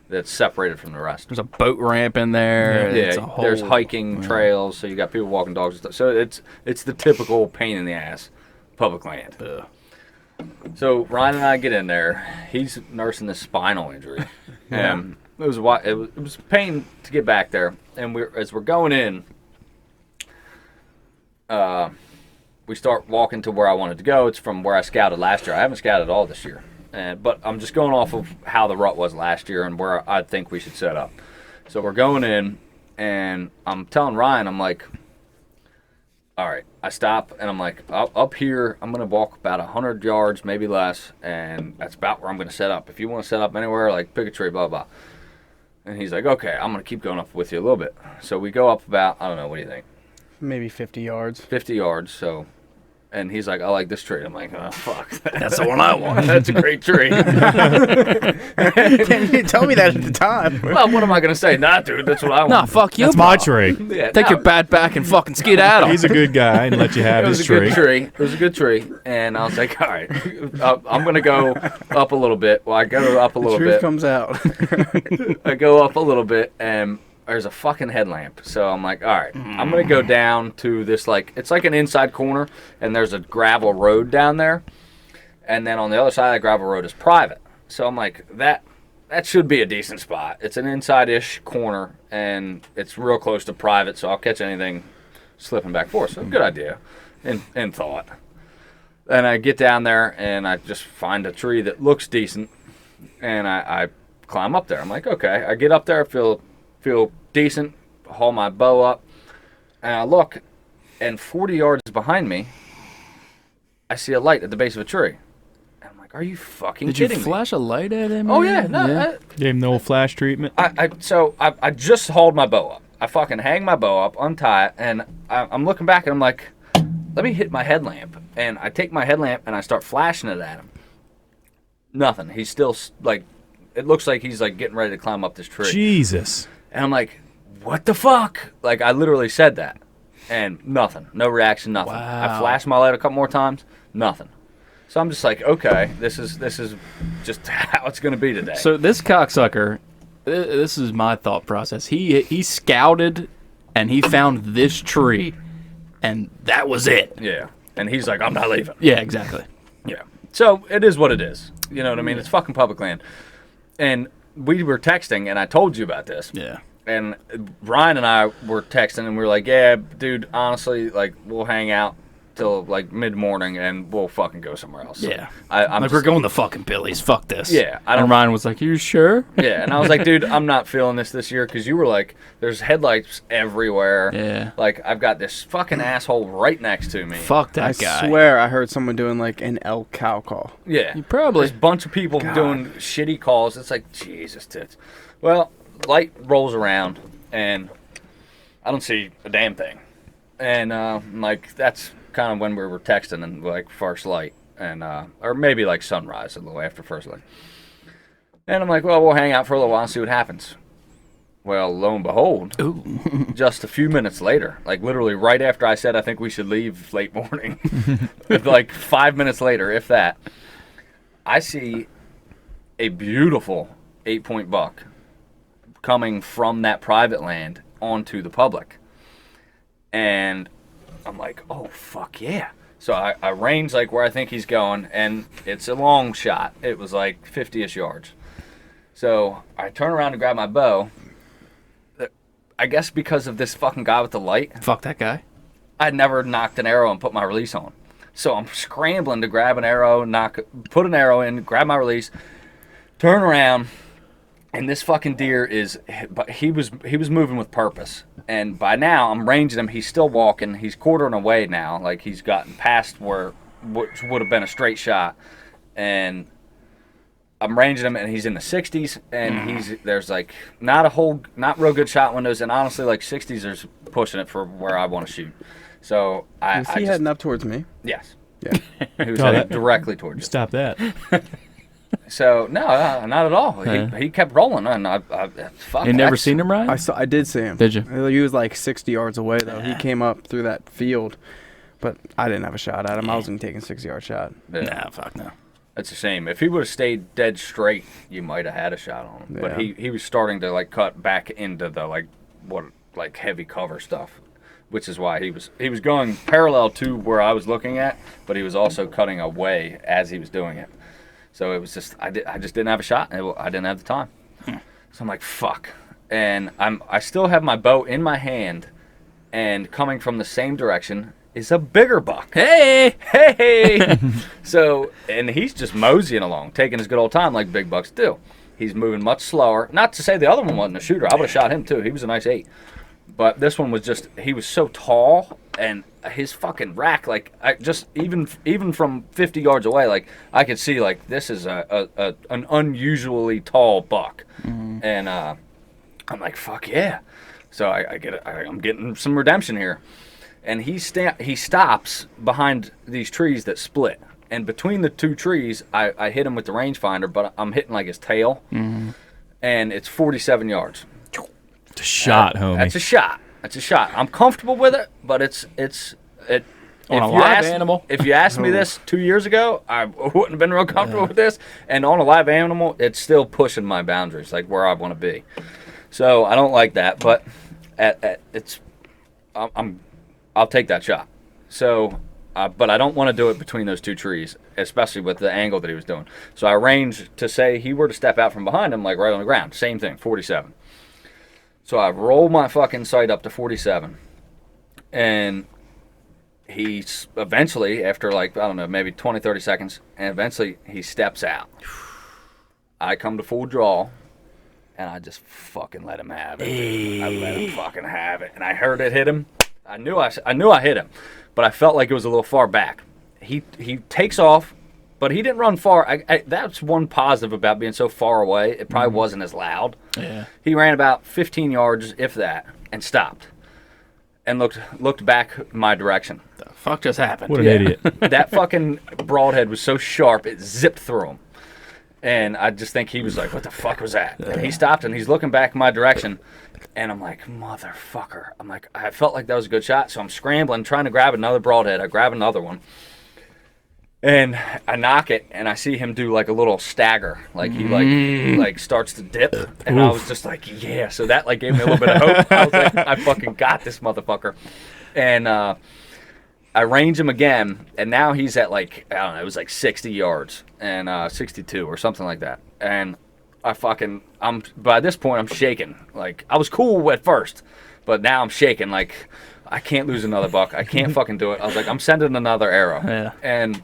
[SPEAKER 2] that's separated from the rest.
[SPEAKER 1] There's a boat ramp in there.
[SPEAKER 2] Yeah,
[SPEAKER 1] It's a whole,
[SPEAKER 2] there's hiking trails, so you got people walking dogs and stuff. So it's the typical pain in the ass public land.
[SPEAKER 1] Ugh.
[SPEAKER 2] So Ryan and I get in there. He's nursing this spinal injury. And it was a pain to get back there. And as we're going in, we start walking to where I wanted to go. It's from where I scouted last year. I haven't scouted all this year. But I'm just going off of how the rut was last year and where I think we should set up. So we're going in, and I'm telling Ryan, I'm like, all right, I stop, and I'm like, up here, I'm going to walk about 100 yards, maybe less, and that's about where I'm going to set up. If you want to set up anywhere, like pick a tree, blah, blah. And he's like, okay, I'm going to keep going up with you a little bit. So we go up about, I don't know, what do you think?
[SPEAKER 3] Maybe 50 yards.
[SPEAKER 2] 50 yards, so... And he's like, I like this tree. I'm like, oh, fuck.
[SPEAKER 1] That's the one I want.
[SPEAKER 2] That's a great tree.
[SPEAKER 3] You told me that at the time.
[SPEAKER 2] Well, what am I going to say? Nah, dude, that's what I want.
[SPEAKER 1] Nah, fuck you.
[SPEAKER 4] That's my tree.
[SPEAKER 2] Yeah,
[SPEAKER 1] Take your bad back and fucking skedaddle.
[SPEAKER 4] He's a good guy and let you have
[SPEAKER 2] It was
[SPEAKER 4] his
[SPEAKER 2] a
[SPEAKER 4] tree.
[SPEAKER 2] good tree. It was a good tree. And I was like, all right, I'm going to go up a little bit. Well, I go up a little
[SPEAKER 3] Truth
[SPEAKER 2] bit.
[SPEAKER 3] comes out.
[SPEAKER 2] I go up a little bit, and there's a fucking headlamp. So I'm like, all right, I'm going to go down to this, like, it's like an inside corner, and there's a gravel road down there. And then on the other side of the gravel road is private. So I'm like, that should be a decent spot. It's an inside-ish corner, and it's real close to private, so I'll catch anything slipping back forth. So good idea in thought. And I get down there, and I just find a tree that looks decent, and I climb up there. I'm like, okay. I get up there, feel decent, haul my bow up, and I look, and 40 yards behind me, I see a light at the base of a tree. And I'm like, are you fucking
[SPEAKER 1] Did you
[SPEAKER 2] kidding me?
[SPEAKER 1] flash a light at him?
[SPEAKER 2] Oh, yeah. No,
[SPEAKER 1] Yeah.
[SPEAKER 4] Gave him the old flash treatment.
[SPEAKER 2] So I just hauled my bow up. I fucking hang my bow up, untie it, and I'm looking back, and I'm like, let me hit my headlamp. And I take my headlamp, and I start flashing it at him. Nothing. He's still, like, it looks like he's, like, getting ready to climb up this tree.
[SPEAKER 4] Jesus.
[SPEAKER 2] And I'm like, what the fuck? Like, I literally said that. And nothing. No reaction, nothing.
[SPEAKER 1] Wow.
[SPEAKER 2] I flashed my light a couple more times, nothing. So I'm just like, okay, this is just how it's going to be today.
[SPEAKER 1] So this cocksucker, this is my thought process. He scouted, and he found this tree, and that was it.
[SPEAKER 2] Yeah. And he's like, I'm not leaving.
[SPEAKER 1] Yeah, exactly.
[SPEAKER 2] Yeah. So it is what it is. You know what I mean? It's fucking public land. And we were texting, and I told you about this.
[SPEAKER 1] Yeah.
[SPEAKER 2] And Ryan and I were texting, and we were like, yeah, dude, honestly, like, we'll hang out till like mid-morning, and we'll fucking go somewhere else. So
[SPEAKER 1] Yeah.
[SPEAKER 2] I'm
[SPEAKER 1] Like, we're going to fucking Billy's. Fuck this.
[SPEAKER 2] Yeah, I
[SPEAKER 1] And
[SPEAKER 2] don't-
[SPEAKER 1] Ryan was like, you sure?
[SPEAKER 2] Yeah, and I was like, dude, I'm not feeling this year, because you were like, there's headlights everywhere.
[SPEAKER 1] Yeah.
[SPEAKER 2] Like, I've got this fucking asshole right next to me.
[SPEAKER 1] Fuck that
[SPEAKER 3] I
[SPEAKER 1] guy.
[SPEAKER 3] swear I heard someone doing like an elk cow call.
[SPEAKER 2] Yeah.
[SPEAKER 1] You probably.
[SPEAKER 2] There's a bunch of people doing shitty calls. It's like, Jesus tits. Well, light rolls around, and I don't see a damn thing. And, like, that's kind of when we were texting and, like, first light. And, or maybe, like, sunrise a little after first light. And I'm like, well, we'll hang out for a little while and see what happens. Well, lo and behold, just a few minutes later, like literally right after I said I think we should leave late morning, like 5 minutes later, if that, I see a beautiful 8-point buck coming from that private land onto the public. And I'm like, oh, fuck yeah. So I range like where I think he's going, and it's a long shot. It was like 50-ish yards. So I turn around to grab my bow. I guess because of this fucking guy with the light,
[SPEAKER 1] Fuck that guy.
[SPEAKER 2] I'd never knocked an arrow and put my release on. So I'm scrambling to grab an arrow, put an arrow in, grab my release, turn around, and this fucking deer but he was moving with purpose. And by now I'm ranging him. He's still walking. He's quartering away now. Like he's gotten past which would have been a straight shot. And I'm ranging him, and he's in the 60s, and there's like not real good shot windows, and honestly like 60s are pushing it for where I want to shoot. So
[SPEAKER 3] Was he heading up towards me?
[SPEAKER 2] Yes.
[SPEAKER 3] Yeah.
[SPEAKER 2] He was heading directly towards you.
[SPEAKER 4] Stop that.
[SPEAKER 2] So no, not at all. He kept rolling, and I fuck.
[SPEAKER 1] You never seen him, Ryan?
[SPEAKER 3] I did see him.
[SPEAKER 1] Did you?
[SPEAKER 3] He was like 60 yards away though. He came up through that field, but I didn't have a shot at him. I was gonna take a 6-yard shot.
[SPEAKER 2] Yeah.
[SPEAKER 1] Nah, fuck no.
[SPEAKER 2] It's a shame. If he would have stayed dead straight, you might have had a shot on him. But
[SPEAKER 3] Yeah.
[SPEAKER 2] he was starting to like cut back into the heavy cover stuff, which is why he was going parallel to where I was looking at, but he was also cutting away as he was doing it. So it was just I just didn't have a shot. I didn't have the time. So I'm like, fuck. And I still have my bow in my hand, and coming from the same direction is a bigger buck.
[SPEAKER 1] Hey!
[SPEAKER 2] So, and he's just moseying along, taking his good old time like big bucks do. He's moving much slower. Not to say the other one wasn't a shooter. I would have shot him too. He was a nice 8. But this one was he was so tall, and his fucking rack, like, I just, even from 50 yards away, like, I could see, like, this is an unusually tall buck. And I'm like, fuck yeah. So I get it. I'm getting some redemption here. And he stops behind these trees that split. And between the two trees, I hit him with the rangefinder, but I'm hitting like his tail. And it's 47 yards.
[SPEAKER 4] It's a shot, homie.
[SPEAKER 2] That's a shot. That's a shot. I'm comfortable with it, but it.
[SPEAKER 1] On a live animal?
[SPEAKER 2] If you asked me this 2 years ago, I wouldn't have been real comfortable with this. And on a live animal, it's still pushing my boundaries, like where I want to be. So I don't like that, but I'll take that shot. So, but I don't want to do it between those two trees, especially with the angle that he was doing. So I arranged to say he were to step out from behind him, like right on the ground. Same thing, 47. So I roll my fucking sight up to 47. And he eventually, after like, I don't know, maybe 20, 30 seconds, and eventually he steps out. I come to full draw, and I just fucking let him have it. I let him fucking have it. And I heard it hit him. I knew I hit him, but I felt like it was a little far back. He takes off, but he didn't run far. That's one positive about being so far away. It probably wasn't as loud.
[SPEAKER 1] Yeah.
[SPEAKER 2] He ran about 15 yards, if that, and stopped, and looked back my direction.
[SPEAKER 1] The fuck just happened?
[SPEAKER 4] What an idiot.
[SPEAKER 2] That fucking broadhead was so sharp it zipped through him. And I just think he was like, what the fuck was that? And he stopped, and he's looking back in my direction. And I'm like, motherfucker. I'm like, I felt like that was a good shot. So I'm scrambling, trying to grab another broadhead. I grab another one. And I knock it, and I see him do like a little stagger. Like he like starts to dip. And I was just like, yeah. So that like gave me a little bit of hope. I was like, I fucking got this motherfucker. And I range him again, and now he's at like, I don't know, it was like 60 yards and 62 or something like that. And by this point I'm shaking. Like, I was cool at first, but now I'm shaking. Like, I can't lose another buck. I can't fucking do it. I was like, I'm sending another arrow.
[SPEAKER 1] Yeah.
[SPEAKER 2] And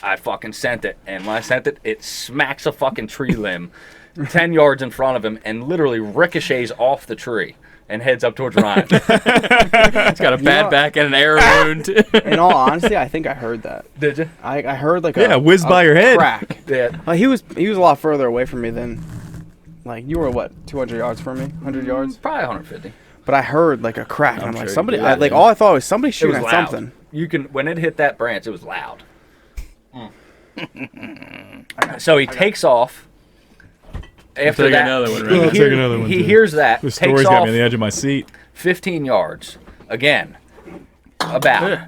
[SPEAKER 2] I fucking sent it. And when I sent it, it smacks a fucking tree limb 10 yards in front of him and literally ricochets off the tree and heads up towards Ryan.
[SPEAKER 1] He's got a bad back and an arrow wound.
[SPEAKER 3] In all honesty, I think I heard that.
[SPEAKER 2] Did you?
[SPEAKER 3] I heard like
[SPEAKER 4] whizzed by your head.
[SPEAKER 3] Crack.
[SPEAKER 2] Yeah.
[SPEAKER 3] He was a lot further away from me than, like, you were what, 200 yards from me, 100 yards.
[SPEAKER 2] Probably 150.
[SPEAKER 3] But I heard like a crack, and I'm like,
[SPEAKER 1] sure
[SPEAKER 3] somebody.
[SPEAKER 1] you did,
[SPEAKER 3] Like
[SPEAKER 1] yeah.
[SPEAKER 3] all I thought was somebody
[SPEAKER 2] It
[SPEAKER 3] shooting
[SPEAKER 2] was
[SPEAKER 3] at
[SPEAKER 2] loud.
[SPEAKER 3] something.
[SPEAKER 2] You can when it hit that branch, it was loud. So he takes off. After
[SPEAKER 1] Take
[SPEAKER 2] that,
[SPEAKER 1] another one, right?
[SPEAKER 2] he,
[SPEAKER 1] I'll
[SPEAKER 4] take another one,
[SPEAKER 2] he
[SPEAKER 4] too.
[SPEAKER 2] hears that.
[SPEAKER 4] This
[SPEAKER 2] Takes
[SPEAKER 4] story's got
[SPEAKER 2] off
[SPEAKER 4] me on the edge of my seat.
[SPEAKER 2] 15 yards again. About.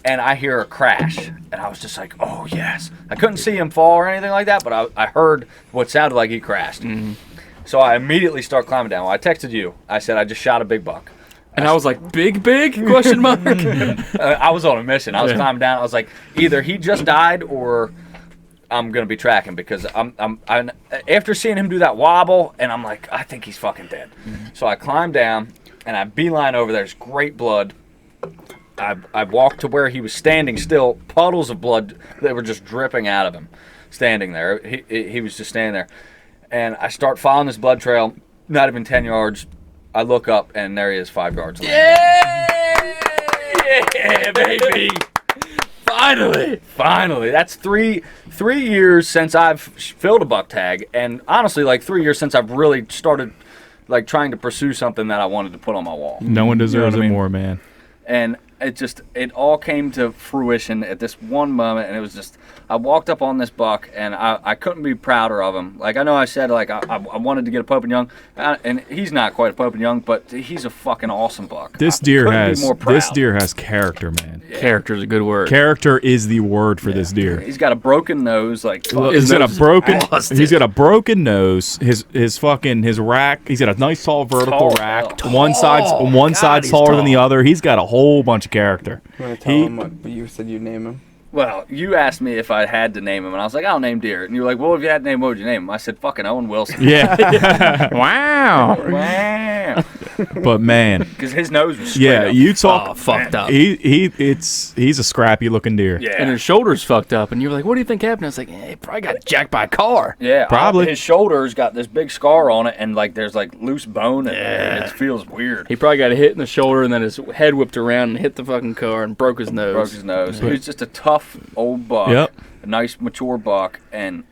[SPEAKER 2] And I hear a crash, and I was just like, "Oh yes!" I couldn't see him fall or anything like that, but I heard what sounded like he crashed. So I immediately start climbing down. Well, I texted you. I said I just shot a big buck.
[SPEAKER 1] And I was like, big? Question mark.
[SPEAKER 2] I was on a mission. I was
[SPEAKER 1] Yeah.
[SPEAKER 2] climbing down. I was like, either he just died or I'm gonna be tracking because I'm after seeing him do that wobble, and I'm like, I think he's fucking dead. So I climb down and I beeline over. There's great blood. I walked to where he was standing still, puddles of blood that were just dripping out of him, standing there. He was just standing there. And I start following this blood trail, not even 10 yards. I look up, and there he is, 5 yards away.
[SPEAKER 1] Yeah, baby.
[SPEAKER 2] Finally. That's three years since I've filled a buck tag, and honestly, like 3 years since I've really started like trying to pursue something that I wanted to put on my wall.
[SPEAKER 4] No one deserves
[SPEAKER 2] what I
[SPEAKER 4] it
[SPEAKER 2] mean?
[SPEAKER 4] more, man.
[SPEAKER 2] And it all came to fruition at this one moment, and it was just, I walked up on this buck, and I couldn't be prouder of him. Like, I know I said, like, I wanted to get a Pope and Young, and he's not quite a Pope and Young, but he's a fucking awesome buck.
[SPEAKER 4] This
[SPEAKER 2] I
[SPEAKER 4] deer
[SPEAKER 2] couldn't be
[SPEAKER 4] has
[SPEAKER 2] more proud.
[SPEAKER 4] this deer has character, man.
[SPEAKER 1] Character's a good word.
[SPEAKER 4] Character is the word for this deer.
[SPEAKER 2] He's got a broken nose, like,
[SPEAKER 1] His
[SPEAKER 4] He's got a
[SPEAKER 1] nose is
[SPEAKER 4] broken.
[SPEAKER 1] busted.
[SPEAKER 4] He's got a broken nose. His rack. He's got a nice tall vertical
[SPEAKER 2] Tall,
[SPEAKER 4] rack.
[SPEAKER 2] tall.
[SPEAKER 4] One side's
[SPEAKER 1] God, he's
[SPEAKER 4] taller than the
[SPEAKER 1] tall.
[SPEAKER 4] other. He's got a whole bunch of character.
[SPEAKER 3] I'm gonna tell him what you said you'd name him.
[SPEAKER 2] Well, you asked me if I had to name him, and I was like, I'll name deer. And you were like, well, if you had to name him, what would you name him? I said, fucking Owen Wilson.
[SPEAKER 4] Yeah.
[SPEAKER 1] Wow.
[SPEAKER 2] Wow.
[SPEAKER 4] But man,
[SPEAKER 2] Because his nose was straight
[SPEAKER 4] yeah,
[SPEAKER 2] up.
[SPEAKER 4] you talk.
[SPEAKER 1] Oh, fucked up.
[SPEAKER 4] He's a scrappy looking deer.
[SPEAKER 2] Yeah.
[SPEAKER 1] And his shoulders fucked up, and you were like, "What do you think happened?" I was like, "He probably got jacked by a car."
[SPEAKER 2] Yeah,
[SPEAKER 4] Probably.
[SPEAKER 2] his shoulders got this big scar on it, and like there's like loose bone in there. And it feels weird.
[SPEAKER 1] He probably got a hit in the shoulder, and then his head whipped around and hit the fucking car and broke his nose.
[SPEAKER 2] Broke his nose. He was just a tough old buck.
[SPEAKER 4] Yep.
[SPEAKER 2] A nice mature buck, and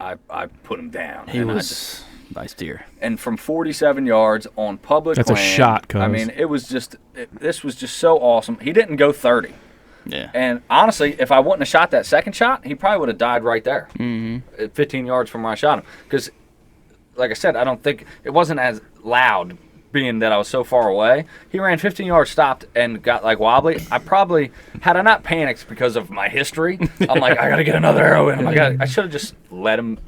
[SPEAKER 2] I put him down.
[SPEAKER 1] He
[SPEAKER 2] and I
[SPEAKER 1] was
[SPEAKER 2] just-
[SPEAKER 1] nice deer.
[SPEAKER 2] and from 47 yards on public
[SPEAKER 4] That's a
[SPEAKER 2] land.
[SPEAKER 4] shot, cuz.
[SPEAKER 2] I mean, this was just so awesome. He didn't go 30.
[SPEAKER 1] Yeah.
[SPEAKER 2] And honestly, if I wouldn't have shot that second shot, he probably would have died right there. At 15 yards from where I shot him. Because, like I said, I don't think it wasn't as loud, being that I was so far away. He ran 15 yards, stopped, and got like wobbly. I probably, had I not panicked because of my history, I'm like, I gotta get another arrow in him. I should have just let him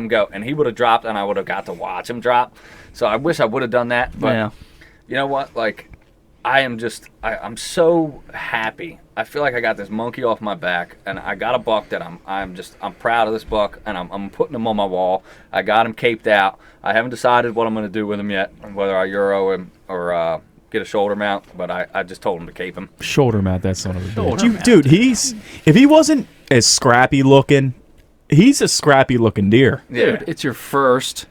[SPEAKER 2] go, and he would have dropped, and I would have got to watch him drop. So I wish I would have done that. But
[SPEAKER 1] Yeah.
[SPEAKER 2] you know what? Like, I'm so happy. I feel like I got this monkey off my back, and I got a buck that I'm proud of this buck, and I'm putting him on my wall. I got him caped out. I haven't decided what I'm going to do with him yet, whether I Euro him or get a shoulder mount, but I just told him to cape him.
[SPEAKER 4] Shoulder mount that son of a bitch.
[SPEAKER 1] Shoulder mount.
[SPEAKER 4] Dude, if he wasn't as scrappy looking, he's a scrappy looking deer.
[SPEAKER 1] Dude, it's your first.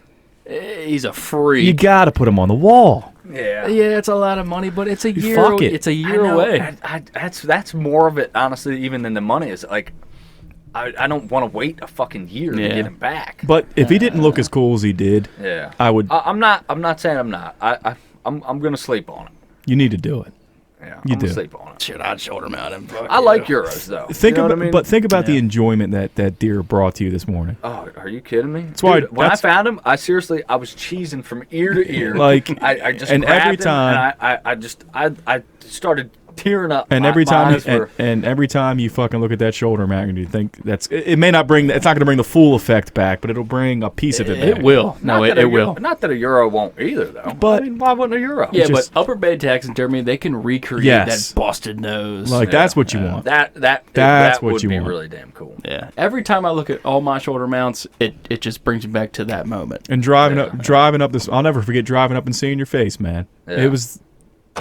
[SPEAKER 1] He's a freak.
[SPEAKER 4] You gotta put him on the wall.
[SPEAKER 2] Yeah.
[SPEAKER 1] Yeah, it's a lot of money, but it's a year.
[SPEAKER 4] Fuck it.
[SPEAKER 1] It's a
[SPEAKER 2] I
[SPEAKER 1] year
[SPEAKER 2] know.
[SPEAKER 1] away.
[SPEAKER 2] That's more of it, honestly, even than the money is. Like, I don't want to wait a fucking year to
[SPEAKER 1] Yeah.
[SPEAKER 2] get him back.
[SPEAKER 4] But if he didn't look as cool as he did,
[SPEAKER 2] Yeah,
[SPEAKER 4] I would.
[SPEAKER 2] I'm not saying I'm not. I'm gonna sleep on it.
[SPEAKER 4] You need to do it.
[SPEAKER 2] Yeah,
[SPEAKER 4] You
[SPEAKER 2] I'm gonna
[SPEAKER 4] do.
[SPEAKER 2] sleep on it.
[SPEAKER 1] Shit, I'd shoulder mount him.
[SPEAKER 2] I like Euros though.
[SPEAKER 4] Think
[SPEAKER 2] you know
[SPEAKER 4] about,
[SPEAKER 2] what I mean?
[SPEAKER 4] but think about the enjoyment that deer brought to you this morning.
[SPEAKER 2] Oh, are you kidding me? That's
[SPEAKER 4] why-
[SPEAKER 2] when I
[SPEAKER 4] that's-
[SPEAKER 2] found him, I was cheesing from ear to ear.
[SPEAKER 4] Like,
[SPEAKER 2] I just
[SPEAKER 4] and
[SPEAKER 2] grabbed
[SPEAKER 4] every
[SPEAKER 2] him,
[SPEAKER 4] time-
[SPEAKER 2] and I started tearing up.
[SPEAKER 4] And
[SPEAKER 2] My-
[SPEAKER 4] every
[SPEAKER 2] my
[SPEAKER 4] time,
[SPEAKER 2] eyes were-
[SPEAKER 4] and every time you fucking look at that shoulder mount, and you think it may not bring, it's not going to bring the full effect back, but it'll bring a piece of it back.
[SPEAKER 1] It will. No,
[SPEAKER 2] Not that
[SPEAKER 1] it
[SPEAKER 2] a
[SPEAKER 1] will.
[SPEAKER 2] Not that a Euro won't either, though.
[SPEAKER 4] But-
[SPEAKER 2] I mean, why wouldn't a Euro?
[SPEAKER 1] Yeah,
[SPEAKER 4] Just-
[SPEAKER 1] but Upper Bay Taxidermy, they can recreate
[SPEAKER 4] Yes.
[SPEAKER 1] that busted nose.
[SPEAKER 4] Like that's what you want.
[SPEAKER 2] That
[SPEAKER 4] That's what
[SPEAKER 2] would
[SPEAKER 4] you
[SPEAKER 2] be
[SPEAKER 4] want.
[SPEAKER 2] really damn cool.
[SPEAKER 1] Yeah. Every time I look at all my shoulder mounts, it just brings me back to that moment.
[SPEAKER 4] And driving up this, I'll never forget driving up and seeing your face, man.
[SPEAKER 2] Yeah.
[SPEAKER 4] It was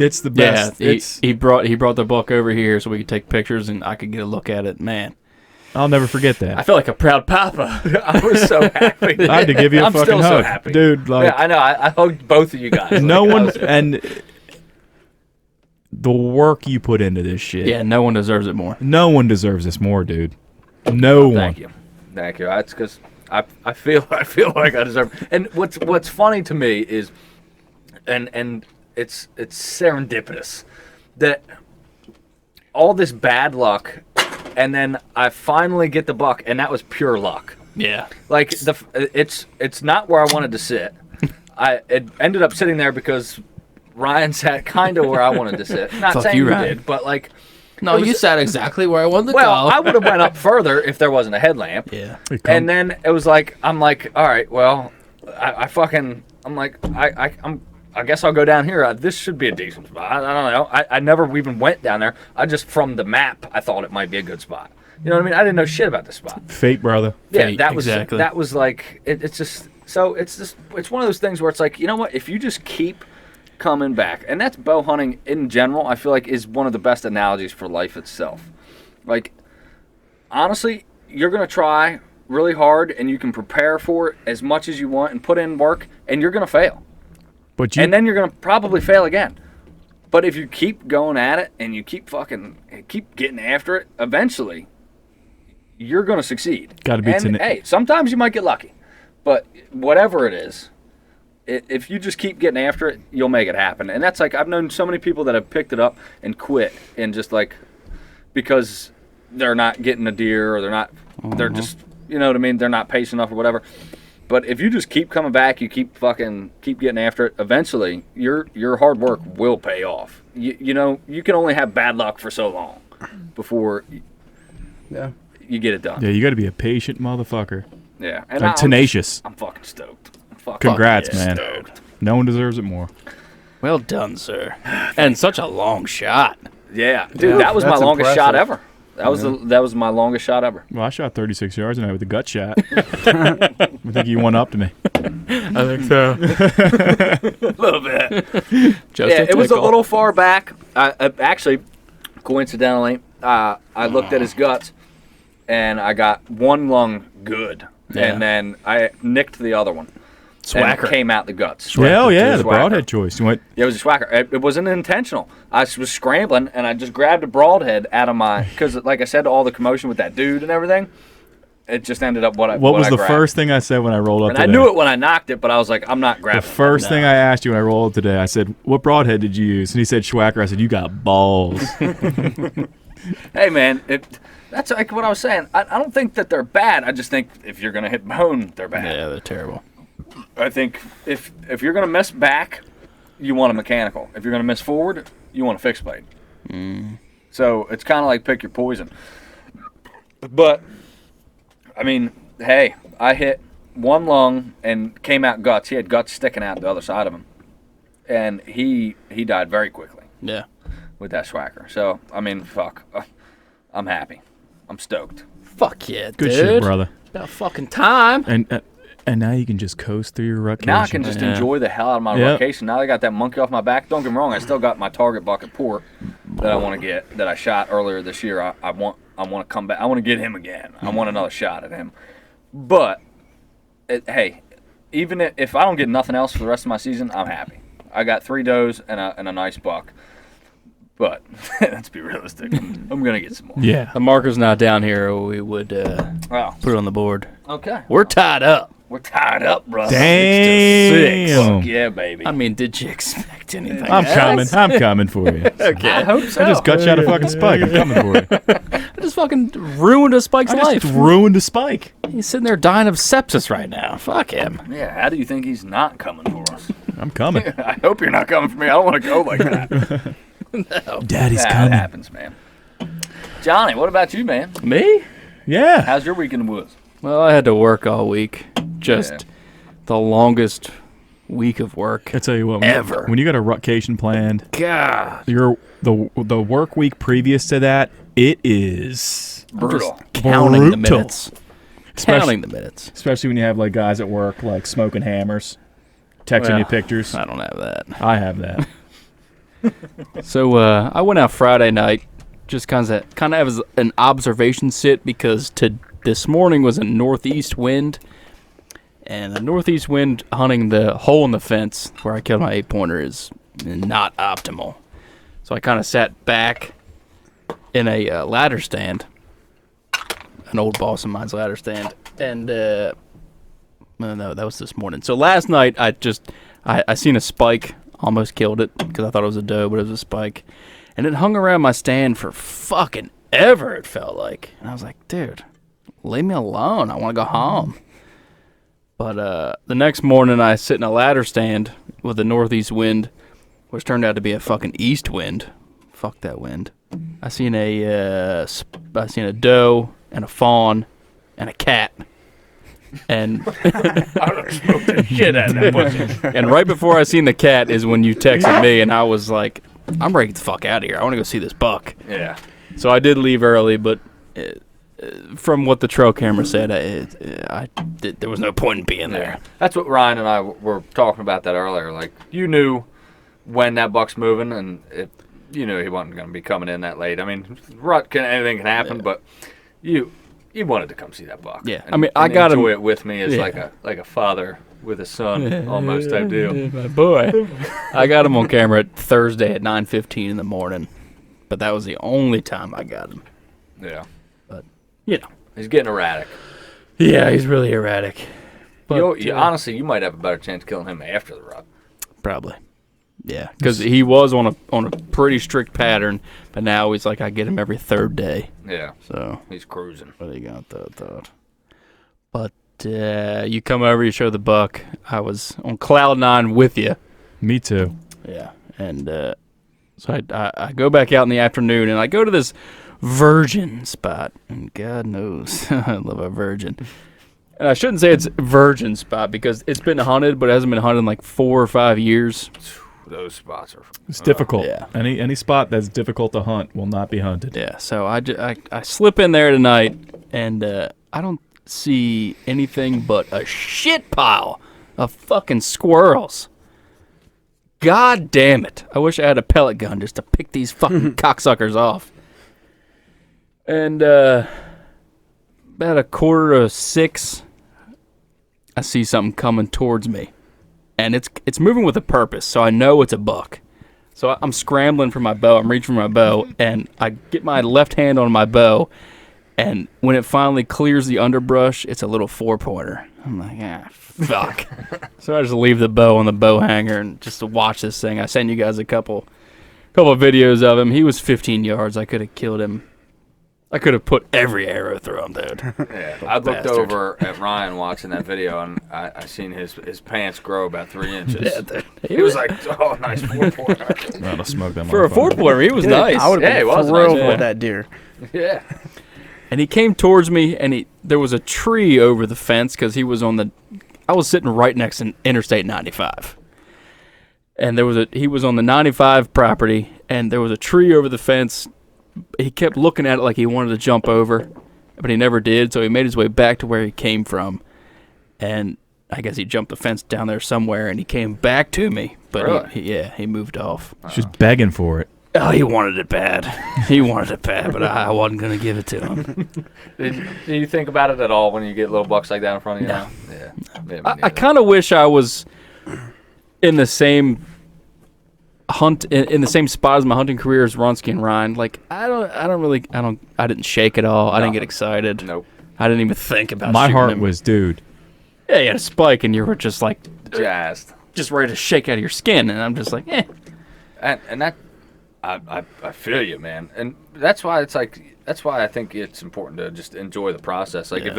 [SPEAKER 4] It's the best.
[SPEAKER 1] Yeah, he brought the book over here so we could take pictures and I could get a look at it. Man,
[SPEAKER 4] I'll never forget
[SPEAKER 1] I
[SPEAKER 4] that.
[SPEAKER 1] feel like a proud papa.
[SPEAKER 2] I was so happy.
[SPEAKER 4] I had to give you a
[SPEAKER 2] I'm
[SPEAKER 4] fucking
[SPEAKER 2] still so
[SPEAKER 4] hug,
[SPEAKER 2] happy.
[SPEAKER 4] dude. Like,
[SPEAKER 2] Yeah, I know. I hugged both of you guys.
[SPEAKER 4] no
[SPEAKER 2] Like, I
[SPEAKER 4] one
[SPEAKER 2] was-
[SPEAKER 4] and the work you put into this shit.
[SPEAKER 1] Yeah, no one deserves it more.
[SPEAKER 4] No one deserves this more, dude. No one.
[SPEAKER 2] Thank you. That's because I feel like I deserve it. And what's funny to me is, and it's serendipitous that all this bad luck, and then I finally get the buck, and that was pure luck.
[SPEAKER 1] Yeah.
[SPEAKER 2] Like it's not where I wanted to sit. It ended up sitting there because Ryan sat kind of where I wanted to sit. Not
[SPEAKER 1] Fuck
[SPEAKER 2] saying
[SPEAKER 1] you,
[SPEAKER 2] you
[SPEAKER 1] Ryan.
[SPEAKER 2] did, but like.
[SPEAKER 1] No,
[SPEAKER 2] It was-
[SPEAKER 1] you sat exactly where I wanted to
[SPEAKER 2] Well,
[SPEAKER 1] go.
[SPEAKER 2] I would have went up further if there wasn't a headlamp.
[SPEAKER 1] Yeah.
[SPEAKER 2] And then it was like, I'm like, all right, well, I'm like, I guess I'll go down here. This should be a decent spot. I don't know. I never even went down there. I just, from the map, I thought it might be a good spot. You know what I mean? I didn't know shit about this spot.
[SPEAKER 4] Fate, brother.
[SPEAKER 2] Yeah,
[SPEAKER 1] Fate,
[SPEAKER 2] that was
[SPEAKER 1] exactly.
[SPEAKER 2] that was like it's just it's one of those things where it's like, you know what? If you just keep coming back, and that's bow hunting in general, I feel like is one of the best analogies for life itself. Like, honestly, you're gonna try really hard, and you can prepare for it as much as you want and put in work, and you're gonna fail,
[SPEAKER 4] But you
[SPEAKER 2] and then you're gonna probably fail again. But if you keep going at it and you keep getting after it, eventually you're gonna succeed.
[SPEAKER 4] Gotta be
[SPEAKER 2] And hey, sometimes you might get lucky, but whatever it is, if you just keep getting after it, you'll make it happen. And that's like, I've known so many people that have picked it up and quit, and just like, because they're not getting a deer, or they're just, you know what I mean, they're not patient enough or whatever. But if you just keep coming back, you keep getting after it, eventually your hard work will pay off. You know, you can only have bad luck for so long before
[SPEAKER 3] Yeah.
[SPEAKER 2] you get it done.
[SPEAKER 4] Yeah, you got to be a patient motherfucker.
[SPEAKER 2] Yeah. And
[SPEAKER 4] Like tenacious.
[SPEAKER 2] I'm fucking stoked.
[SPEAKER 4] Congrats,
[SPEAKER 2] yeah,
[SPEAKER 4] man.
[SPEAKER 2] Stoked.
[SPEAKER 4] No one deserves it more.
[SPEAKER 1] Well done, sir. And such a long shot.
[SPEAKER 2] Yeah, dude,
[SPEAKER 3] Yeah,
[SPEAKER 2] that was my
[SPEAKER 3] that's
[SPEAKER 2] longest shot
[SPEAKER 3] impressive.
[SPEAKER 2] ever. That was my longest shot ever.
[SPEAKER 4] Well, I shot 36 yards and I with a gut shot. I think you went up to me.
[SPEAKER 1] I think so.
[SPEAKER 2] A little bit.
[SPEAKER 1] Just
[SPEAKER 2] Yeah, it was a
[SPEAKER 1] tickle.
[SPEAKER 2] little far back. I actually, coincidentally, I looked at his guts, and I got one lung good,
[SPEAKER 1] Yeah.
[SPEAKER 2] and then I nicked the other one.
[SPEAKER 1] Swacker.
[SPEAKER 2] And came out the guts.
[SPEAKER 4] Hell yeah,
[SPEAKER 2] It was
[SPEAKER 4] the
[SPEAKER 2] Swacker.
[SPEAKER 4] broadhead choice. You went,
[SPEAKER 2] Yeah, it was a swacker. It wasn't intentional. I was scrambling, and I just grabbed a broadhead out of my, because like I said, all the commotion with that dude and everything, it just ended up
[SPEAKER 4] what was
[SPEAKER 2] I
[SPEAKER 4] the
[SPEAKER 2] grabbed.
[SPEAKER 4] first thing I said when I rolled up
[SPEAKER 2] And
[SPEAKER 4] today?
[SPEAKER 2] I knew it when I knocked it, but I was like, I'm not grabbing
[SPEAKER 4] The first thing I asked you when I rolled up today, I said, what broadhead did you use? And he said, Schwacker. I said, you got balls.
[SPEAKER 2] Hey, man, that's like what I was saying. I don't think that they're bad. I just think if you're going to hit bone, they're bad.
[SPEAKER 1] Yeah, they're terrible.
[SPEAKER 2] I think if you're going to miss back, you want a mechanical. If you're going to miss forward, you want a fixed blade. So it's kind of like pick your poison. But, I mean, hey, I hit one lung and came out guts. He had guts sticking out the other side of him. And he died very quickly
[SPEAKER 1] Yeah.
[SPEAKER 2] with that Schwacker. So, I mean, fuck. I'm happy. I'm stoked.
[SPEAKER 1] Fuck yeah,
[SPEAKER 4] Good
[SPEAKER 1] dude.
[SPEAKER 4] shit, brother.
[SPEAKER 1] About fucking time.
[SPEAKER 4] And now you can just coast through your rut.
[SPEAKER 2] Now I can just enjoy the hell out of my
[SPEAKER 4] Yep.
[SPEAKER 2] vacation. Now I got that monkey off my back. Don't get me wrong, I still got my target bucket port that I want to get, that I shot earlier this year. I want to come back. I want to get him again. I want another shot at him. But hey, even if I don't get nothing else for the rest of my season, I'm happy. I got 3 does and a nice buck. But let's be realistic. I'm gonna get some more.
[SPEAKER 4] Yeah.
[SPEAKER 1] The marker's not down here, or we would
[SPEAKER 2] Wow.
[SPEAKER 1] put it on the board.
[SPEAKER 2] Okay.
[SPEAKER 1] We're tied up.
[SPEAKER 2] We're tied up, bro.
[SPEAKER 4] Damn.
[SPEAKER 2] Yeah, baby.
[SPEAKER 1] I mean, did you expect anything?
[SPEAKER 4] I'm
[SPEAKER 1] else?
[SPEAKER 4] coming. I'm coming for you.
[SPEAKER 1] Okay.
[SPEAKER 2] I hope so.
[SPEAKER 4] I just gut shot a fucking spike. I'm coming for you.
[SPEAKER 1] I just fucking ruined a Spike's
[SPEAKER 4] I
[SPEAKER 1] life.
[SPEAKER 4] just ruined a spike.
[SPEAKER 1] He's sitting there dying of sepsis right now. Fuck him.
[SPEAKER 2] Yeah, how do you think he's not coming for us?
[SPEAKER 4] I'm coming.
[SPEAKER 2] I hope you're not coming for me. I don't want to go like that.
[SPEAKER 4] Daddy's
[SPEAKER 2] That
[SPEAKER 4] coming.
[SPEAKER 2] happens, man. Johnny, what about you, man?
[SPEAKER 1] Me?
[SPEAKER 4] Yeah.
[SPEAKER 2] How's your week in the woods?
[SPEAKER 1] Well, I had to work all week. Just
[SPEAKER 2] Yeah.
[SPEAKER 1] the longest week of work
[SPEAKER 4] I tell you what,
[SPEAKER 1] ever.
[SPEAKER 4] when you got a rutcation planned,
[SPEAKER 1] God.
[SPEAKER 4] the work week previous to that, it is
[SPEAKER 2] Brutal.
[SPEAKER 1] Counting the
[SPEAKER 4] Brutal.
[SPEAKER 1] minutes.
[SPEAKER 4] Especially-
[SPEAKER 1] Counting the minutes.
[SPEAKER 4] especially when you have like guys at work like smoking hammers, texting
[SPEAKER 1] Well,
[SPEAKER 4] you pictures.
[SPEAKER 1] I don't have that.
[SPEAKER 4] I have that.
[SPEAKER 1] So I went out Friday night, just kind of as an observation sit because this morning was a northeast wind, and the northeast wind hunting the hole in the fence where I killed my 8-pointer is not optimal. So I kind of sat back in a ladder stand, an old boss of mine's ladder stand, and no, that was this morning. So last night I seen a spike, almost killed it because I thought it was a doe, but it was a spike, and it hung around my stand for fucking ever. It felt like, and I was like, dude, leave me alone. I want to go home. But the next morning I sit in a ladder stand with a northeast wind, which turned out to be a fucking east wind. Fuck that wind. I seen a doe and a fawn and a cat. And
[SPEAKER 2] Shit out of that pussy.
[SPEAKER 1] and right before I seen the cat is when you texted me, and I was like, I'm ready to get the fuck out of here. I want to go see this buck.
[SPEAKER 2] Yeah.
[SPEAKER 1] So I did leave early, but from what the trail camera said, there was no point in being there.
[SPEAKER 2] That's what Ryan and I were talking about that earlier. Like, you knew when that buck's moving, and you knew he wasn't going to be coming in that late. I mean, anything can happen, but you wanted to come see that buck.
[SPEAKER 1] Yeah,
[SPEAKER 2] and,
[SPEAKER 1] I mean, I got him.
[SPEAKER 2] Enjoy it with me as like a father with a son, almost type deal.
[SPEAKER 1] My boy. I got him on camera at Thursday at 9:15 in the morning, but that was the only time I got him.
[SPEAKER 2] Yeah.
[SPEAKER 1] But
[SPEAKER 2] He's getting erratic.
[SPEAKER 1] Yeah, he's really erratic. But
[SPEAKER 2] Honestly, you might have a better chance killing him after the rut.
[SPEAKER 1] Probably. Yeah, because he was on a pretty strict pattern, but now he's like, I get him every third day.
[SPEAKER 2] Yeah.
[SPEAKER 1] So
[SPEAKER 2] he's cruising.
[SPEAKER 1] What do you got thought? But you come over, you show the buck. I was on cloud 9 with you.
[SPEAKER 4] Me too.
[SPEAKER 1] Yeah, and so I go back out in the afternoon, and I go to this virgin spot, and God knows I love a virgin. And I shouldn't say it's virgin spot because it's been hunted, but it hasn't been hunted in like 4 or 5 years.
[SPEAKER 2] Those spots are.
[SPEAKER 4] It's difficult.
[SPEAKER 1] Yeah.
[SPEAKER 4] Any spot that's difficult to hunt will not be hunted.
[SPEAKER 1] Yeah. So I slip in there tonight, and I don't see anything but a shit pile of fucking squirrels. God damn it! I wish I had a pellet gun just to pick these fucking cocksuckers off. And about 5:45, I see something coming towards me. And it's moving with a purpose, so I know it's a buck. So I'm scrambling for my bow. I'm reaching for my bow, and I get my left hand on my bow, and when it finally clears the underbrush, it's a little 4-pointer. I'm like, fuck. So I just leave the bow on the bow hanger and just to watch this thing. I sent you guys a couple of videos of him. He was 15 yards. I could have killed him. I could have put every arrow through him, dude.
[SPEAKER 2] Yeah, I looked over at Ryan watching that video, and I seen his pants grow about 3 inches.
[SPEAKER 1] Yeah, dude.
[SPEAKER 2] He was like, "Oh, nice 4-pointer."
[SPEAKER 4] That'll smoke them
[SPEAKER 1] For a 4-pointer, he was nice.
[SPEAKER 3] I would have been
[SPEAKER 2] he was
[SPEAKER 3] thrilled
[SPEAKER 2] nice,
[SPEAKER 3] with that deer.
[SPEAKER 2] Yeah.
[SPEAKER 1] And he came towards me, and there was a tree over the fence because I was sitting right next to Interstate 95. And he was on the 95 property, and there was a tree over the fence. He kept looking at it like he wanted to jump over, but he never did. So he made his way back to where he came from, and I guess he jumped the fence down there somewhere, and he came back to me. But
[SPEAKER 2] really?
[SPEAKER 1] he moved off.
[SPEAKER 4] Just begging for it.
[SPEAKER 1] Oh, he wanted it bad. But I wasn't gonna give it to him.
[SPEAKER 2] Did you think about it at all when you get little bucks like that in front of you?
[SPEAKER 1] No.
[SPEAKER 2] Yeah.
[SPEAKER 1] I kind of wish I was in the same in the same spot as my hunting career as Ronsky and Ryan. Like I didn't shake at all. I didn't get excited.
[SPEAKER 2] Nope.
[SPEAKER 1] I didn't even think about
[SPEAKER 4] My
[SPEAKER 1] shooting
[SPEAKER 4] heart
[SPEAKER 1] him.
[SPEAKER 4] was, dude.
[SPEAKER 1] Yeah, you had a spike and you were just like
[SPEAKER 2] Jazzed.
[SPEAKER 1] just ready to shake out of your skin, and I'm just like,
[SPEAKER 2] And that I feel you, man. And that's why I think it's important to just enjoy the process. Like if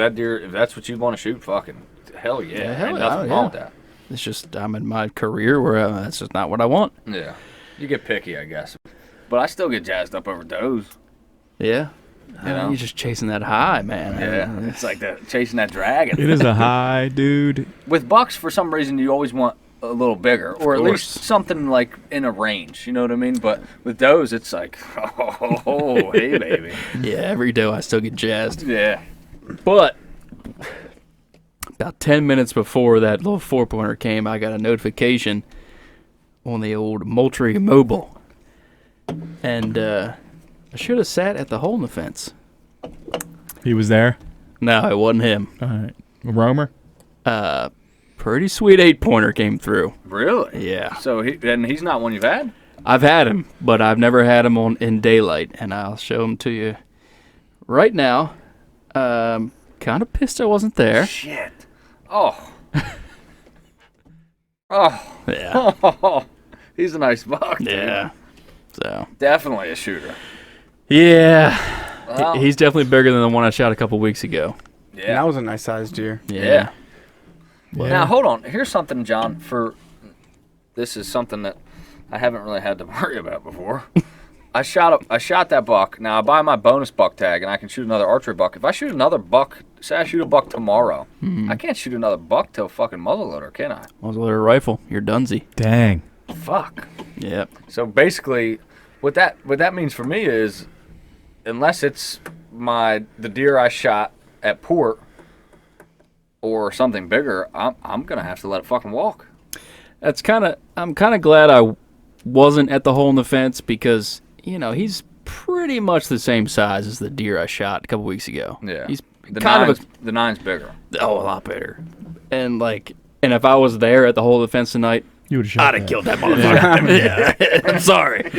[SPEAKER 2] that's what you want to shoot, fucking hell yeah. Ain't nothing wrong with that.
[SPEAKER 1] It's just I'm in my career where that's just not what I want.
[SPEAKER 2] Yeah. You get picky, I guess. But I still get jazzed up over does.
[SPEAKER 1] Yeah.
[SPEAKER 2] You know?
[SPEAKER 1] You're just chasing that high, man.
[SPEAKER 2] Yeah. It's like chasing that dragon.
[SPEAKER 4] It is a high, dude.
[SPEAKER 2] With bucks, for some reason, you always want a little bigger, or at least something like in a range. You know what I mean? But with does, it's like, oh, hey, baby.
[SPEAKER 1] Yeah, every doe I still get jazzed.
[SPEAKER 2] Yeah.
[SPEAKER 1] But about 10 minutes before that little 4-pointer came, I got a notification on the old Moultrie Mobile. And I should have sat at the hole in the fence.
[SPEAKER 4] He was there?
[SPEAKER 1] No, it wasn't him.
[SPEAKER 4] All right. Romer?
[SPEAKER 1] Pretty sweet 8-pointer came through.
[SPEAKER 2] Really?
[SPEAKER 1] Yeah.
[SPEAKER 2] So he's not one you've had?
[SPEAKER 1] I've had him, but I've never had him in daylight, and I'll show him to you right now. Kind of pissed I wasn't there.
[SPEAKER 2] Shit. Oh. Oh.
[SPEAKER 1] Yeah.
[SPEAKER 2] Oh. He's a nice buck, dude.
[SPEAKER 1] Yeah. So.
[SPEAKER 2] Definitely a shooter.
[SPEAKER 1] Yeah.
[SPEAKER 2] Well,
[SPEAKER 1] He's definitely bigger than the one I shot a couple weeks ago.
[SPEAKER 2] yeah.
[SPEAKER 3] That was a nice sized deer.
[SPEAKER 2] Yeah.
[SPEAKER 1] Well,
[SPEAKER 2] Now, hold on. Here's something, John, this is something that I haven't really had to worry about before. I shot that buck. Now, I buy my bonus buck tag, and I can shoot another archery buck. If I shoot another buck, say I shoot a buck tomorrow, I can't shoot another buck till fucking muzzleloader, can I?
[SPEAKER 1] muzzleloader rifle. You're Dunsey.
[SPEAKER 4] Dang.
[SPEAKER 2] Fuck.
[SPEAKER 1] Yep.
[SPEAKER 2] So basically, what that means for me is, unless it's the deer I shot at port or something bigger, I'm gonna have to let it fucking walk.
[SPEAKER 1] I'm kind of glad I wasn't at the hole in the fence because, he's pretty much the same size as the deer I shot a couple weeks ago.
[SPEAKER 2] Yeah.
[SPEAKER 1] He's
[SPEAKER 2] The
[SPEAKER 1] the
[SPEAKER 2] nine's bigger.
[SPEAKER 1] a lot bigger. And if I was there at the hole in the fence tonight,
[SPEAKER 4] You would have shot
[SPEAKER 1] I'd have killed that motherfucker. I'm sorry.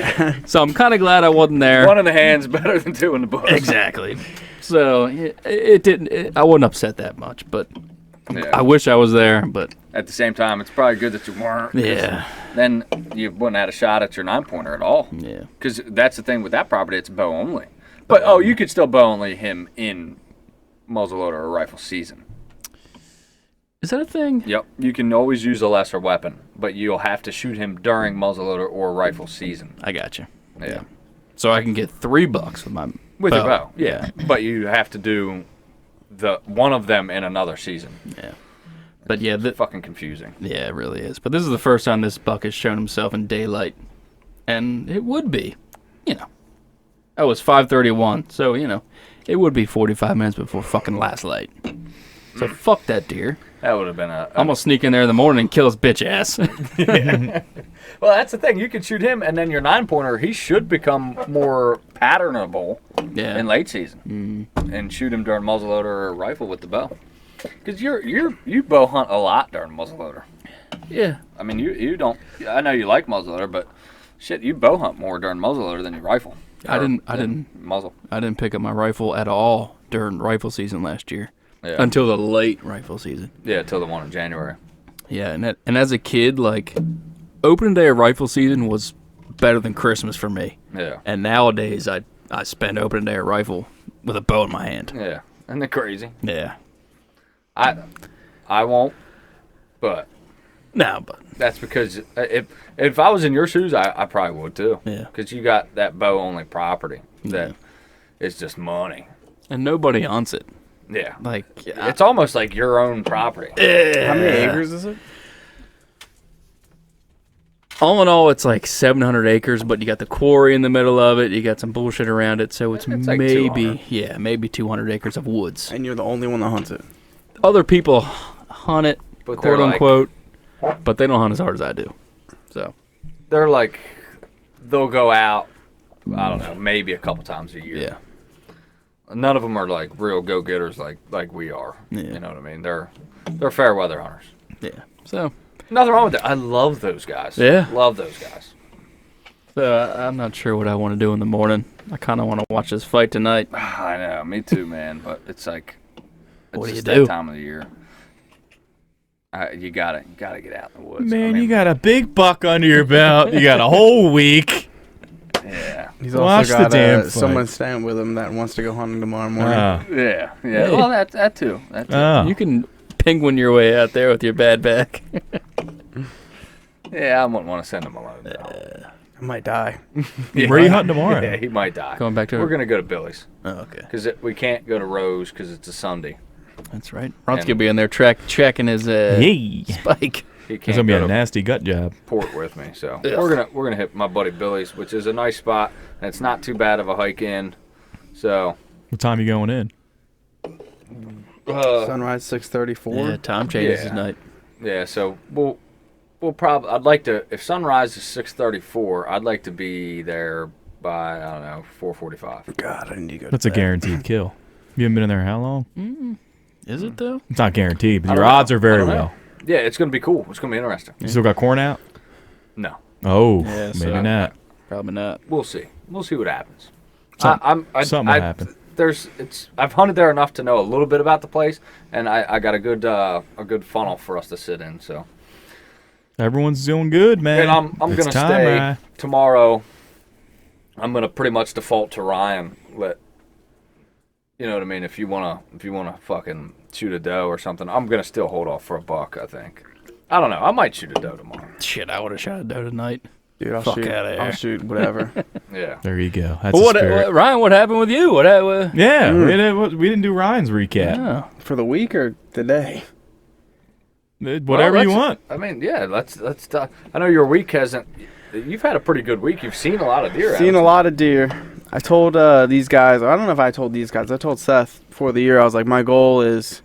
[SPEAKER 1] So I'm kind of glad I wasn't there.
[SPEAKER 2] One in the hand's better than two in the bush.
[SPEAKER 1] Exactly. So it didn't. I wasn't upset that much, but
[SPEAKER 2] Yeah.
[SPEAKER 1] I wish I was there. But
[SPEAKER 2] At the same time, it's probably good that you weren't. 'cause
[SPEAKER 1] yeah,
[SPEAKER 2] Then you wouldn't have had a shot at your 9-pointer at all.
[SPEAKER 1] yeah.
[SPEAKER 2] Because that's the thing with that property, it's bow only. But, you could still bow only him in muzzleloader or rifle season.
[SPEAKER 1] Is that a thing?
[SPEAKER 2] Yep. You can always use a lesser weapon, but you'll have to shoot him during muzzleloader or rifle season.
[SPEAKER 1] I got you.
[SPEAKER 2] Yeah.
[SPEAKER 1] So I can get 3 bucks with my
[SPEAKER 2] With
[SPEAKER 1] bow.
[SPEAKER 2] your bow. Yeah. But you have to do one of them in another season.
[SPEAKER 1] Yeah. But yeah,
[SPEAKER 2] Fucking confusing.
[SPEAKER 1] yeah, it really is. But this is the first time this buck has shown himself in daylight, and it would be, Oh, it's 5:31, so it would be 45 minutes before fucking last light. So fuck that deer.
[SPEAKER 2] That would have been
[SPEAKER 1] I'm gonna sneak in there in the morning and kill his bitch ass.
[SPEAKER 2] Well, that's the thing. You can shoot him, and then your 9-pointer, he should become more patternable
[SPEAKER 1] Yeah.
[SPEAKER 2] in late season, and shoot him during muzzleloader or rifle with the bow. Because you bow hunt a lot during muzzleloader.
[SPEAKER 1] Yeah.
[SPEAKER 2] I mean, you don't. I know you like muzzleloader, but shit, you bow hunt more during muzzleloader than you rifle.
[SPEAKER 1] I didn't
[SPEAKER 2] muzzle.
[SPEAKER 1] I didn't pick up my rifle at all during rifle season last year.
[SPEAKER 2] Yeah.
[SPEAKER 1] Until the late rifle season.
[SPEAKER 2] Yeah, till the one in January.
[SPEAKER 1] Yeah, and as a kid, opening day of rifle season was better than Christmas for me.
[SPEAKER 2] Yeah.
[SPEAKER 1] And nowadays, I spend opening day of rifle with a bow in my hand.
[SPEAKER 2] Yeah. Isn't that crazy?
[SPEAKER 1] Yeah.
[SPEAKER 2] I won't, but
[SPEAKER 1] No, but
[SPEAKER 2] that's because if I was in your shoes, I probably would too.
[SPEAKER 1] Yeah.
[SPEAKER 2] Because you got that bow only property that is just money.
[SPEAKER 1] and nobody hunts it.
[SPEAKER 2] Yeah.
[SPEAKER 1] It's
[SPEAKER 2] It's almost like your own property.
[SPEAKER 3] How many acres is it?
[SPEAKER 1] all in all, it's 700 acres, but you got the quarry in the middle of it. You got some bullshit around it, so it's
[SPEAKER 2] It's like
[SPEAKER 1] maybe
[SPEAKER 2] 200.
[SPEAKER 1] maybe 200 acres of woods.
[SPEAKER 3] And you're the only one that hunts it.
[SPEAKER 1] Other people hunt it,
[SPEAKER 2] But
[SPEAKER 1] quote
[SPEAKER 2] they're
[SPEAKER 1] unquote, but they don't hunt as hard as I do. So
[SPEAKER 2] They're they'll go out, I don't know, maybe a couple times a year.
[SPEAKER 1] yeah,
[SPEAKER 2] None of them are real go-getters like we are.
[SPEAKER 1] Yeah.
[SPEAKER 2] You know what I mean? They're fair weather hunters.
[SPEAKER 1] yeah. So
[SPEAKER 2] Nothing wrong with that. I love those guys.
[SPEAKER 1] Yeah.
[SPEAKER 2] Love those guys.
[SPEAKER 1] I'm not sure what I want to do in the morning. I kind of want to watch this fight tonight.
[SPEAKER 2] I know, me too, man. But it's
[SPEAKER 1] What do
[SPEAKER 2] just
[SPEAKER 1] you do?
[SPEAKER 2] that time of the year. You gotta get out in the woods.
[SPEAKER 4] Man,
[SPEAKER 2] I mean,
[SPEAKER 4] you got a big buck under your belt. You got a whole week.
[SPEAKER 2] Yeah.
[SPEAKER 3] He's
[SPEAKER 4] Watch
[SPEAKER 3] also
[SPEAKER 4] the
[SPEAKER 3] got
[SPEAKER 4] damn fight.
[SPEAKER 3] someone staying with him that wants to go hunting tomorrow morning.
[SPEAKER 2] Yeah.
[SPEAKER 1] Hey.
[SPEAKER 2] Well, that too. That too.
[SPEAKER 1] You can penguin your way out there with your bad back.
[SPEAKER 2] Yeah, I wouldn't want to send him alone. though.
[SPEAKER 3] I might die.
[SPEAKER 2] Yeah.
[SPEAKER 4] Where are you hunting tomorrow?
[SPEAKER 2] Yeah, he might die.
[SPEAKER 1] Going back to
[SPEAKER 2] We're gonna go to Billy's
[SPEAKER 1] Oh, okay.
[SPEAKER 2] because we can't go to Rose because it's a Sunday.
[SPEAKER 1] That's right. Ron's gonna be in there checking his
[SPEAKER 4] Yay.
[SPEAKER 1] spike.
[SPEAKER 2] He
[SPEAKER 4] It's
[SPEAKER 2] can't
[SPEAKER 4] gonna be
[SPEAKER 2] go
[SPEAKER 4] a
[SPEAKER 2] to
[SPEAKER 4] nasty gut job.
[SPEAKER 2] Port with me, so
[SPEAKER 1] Ugh.
[SPEAKER 2] we're gonna hit my buddy Billy's, which is a nice spot and it's not too bad of a hike in. So
[SPEAKER 4] What time you going in?
[SPEAKER 3] Sunrise 6:34.
[SPEAKER 1] Yeah, time changes
[SPEAKER 2] Yeah.
[SPEAKER 1] tonight.
[SPEAKER 2] yeah, so Well, probably. I'd like to. If sunrise is 6:34, I'd like to be there by, I don't know, 4:45.
[SPEAKER 3] God, I need to go.
[SPEAKER 4] That's
[SPEAKER 3] to
[SPEAKER 4] a
[SPEAKER 3] bed.
[SPEAKER 4] guaranteed kill. You haven't been in there how long?
[SPEAKER 1] Is it though?
[SPEAKER 4] It's not guaranteed, but
[SPEAKER 2] I
[SPEAKER 4] your
[SPEAKER 2] don't know.
[SPEAKER 4] odds are very
[SPEAKER 2] I don't know.
[SPEAKER 4] well.
[SPEAKER 2] Yeah, it's gonna be cool. It's gonna be interesting.
[SPEAKER 4] You still got corn out?
[SPEAKER 2] No,
[SPEAKER 4] Oh,
[SPEAKER 1] Yeah, so-
[SPEAKER 4] maybe not.
[SPEAKER 1] Probably not.
[SPEAKER 2] we'll see. We'll see what happens.
[SPEAKER 4] Something will happen.
[SPEAKER 2] I've hunted there enough to know a little bit about the place, and I got a good funnel for us to sit in. So,
[SPEAKER 4] Everyone's doing good, man.
[SPEAKER 2] and I'm
[SPEAKER 4] It's
[SPEAKER 2] gonna
[SPEAKER 4] time,
[SPEAKER 2] stay
[SPEAKER 4] Ryan.
[SPEAKER 2] tomorrow. I'm gonna pretty much default to Ryan. You know what I mean? If you wanna fucking shoot a doe or something, I'm gonna still hold off for a buck. I think. I don't know. I might shoot a doe tomorrow.
[SPEAKER 1] Shit, I would have shot a doe tonight.
[SPEAKER 3] Dude, I'll
[SPEAKER 1] Fuck
[SPEAKER 3] shoot.
[SPEAKER 1] outta here.
[SPEAKER 3] I'll shoot whatever.
[SPEAKER 2] Yeah.
[SPEAKER 4] There you go. That's
[SPEAKER 1] Well,
[SPEAKER 4] the
[SPEAKER 1] what,
[SPEAKER 4] spirit.
[SPEAKER 1] Ryan? What happened with you?
[SPEAKER 4] Yeah, we didn't do Ryan's recap.
[SPEAKER 1] Yeah.
[SPEAKER 3] For the week or the day?
[SPEAKER 4] Whatever you want.
[SPEAKER 2] I mean, yeah. Let's talk. I know your week hasn't. You've had a pretty good week. You've seen a lot of deer.
[SPEAKER 3] Seen a lot of deer. I told these guys. I don't know if I told these guys. I told Seth before the year. I was like, my goal is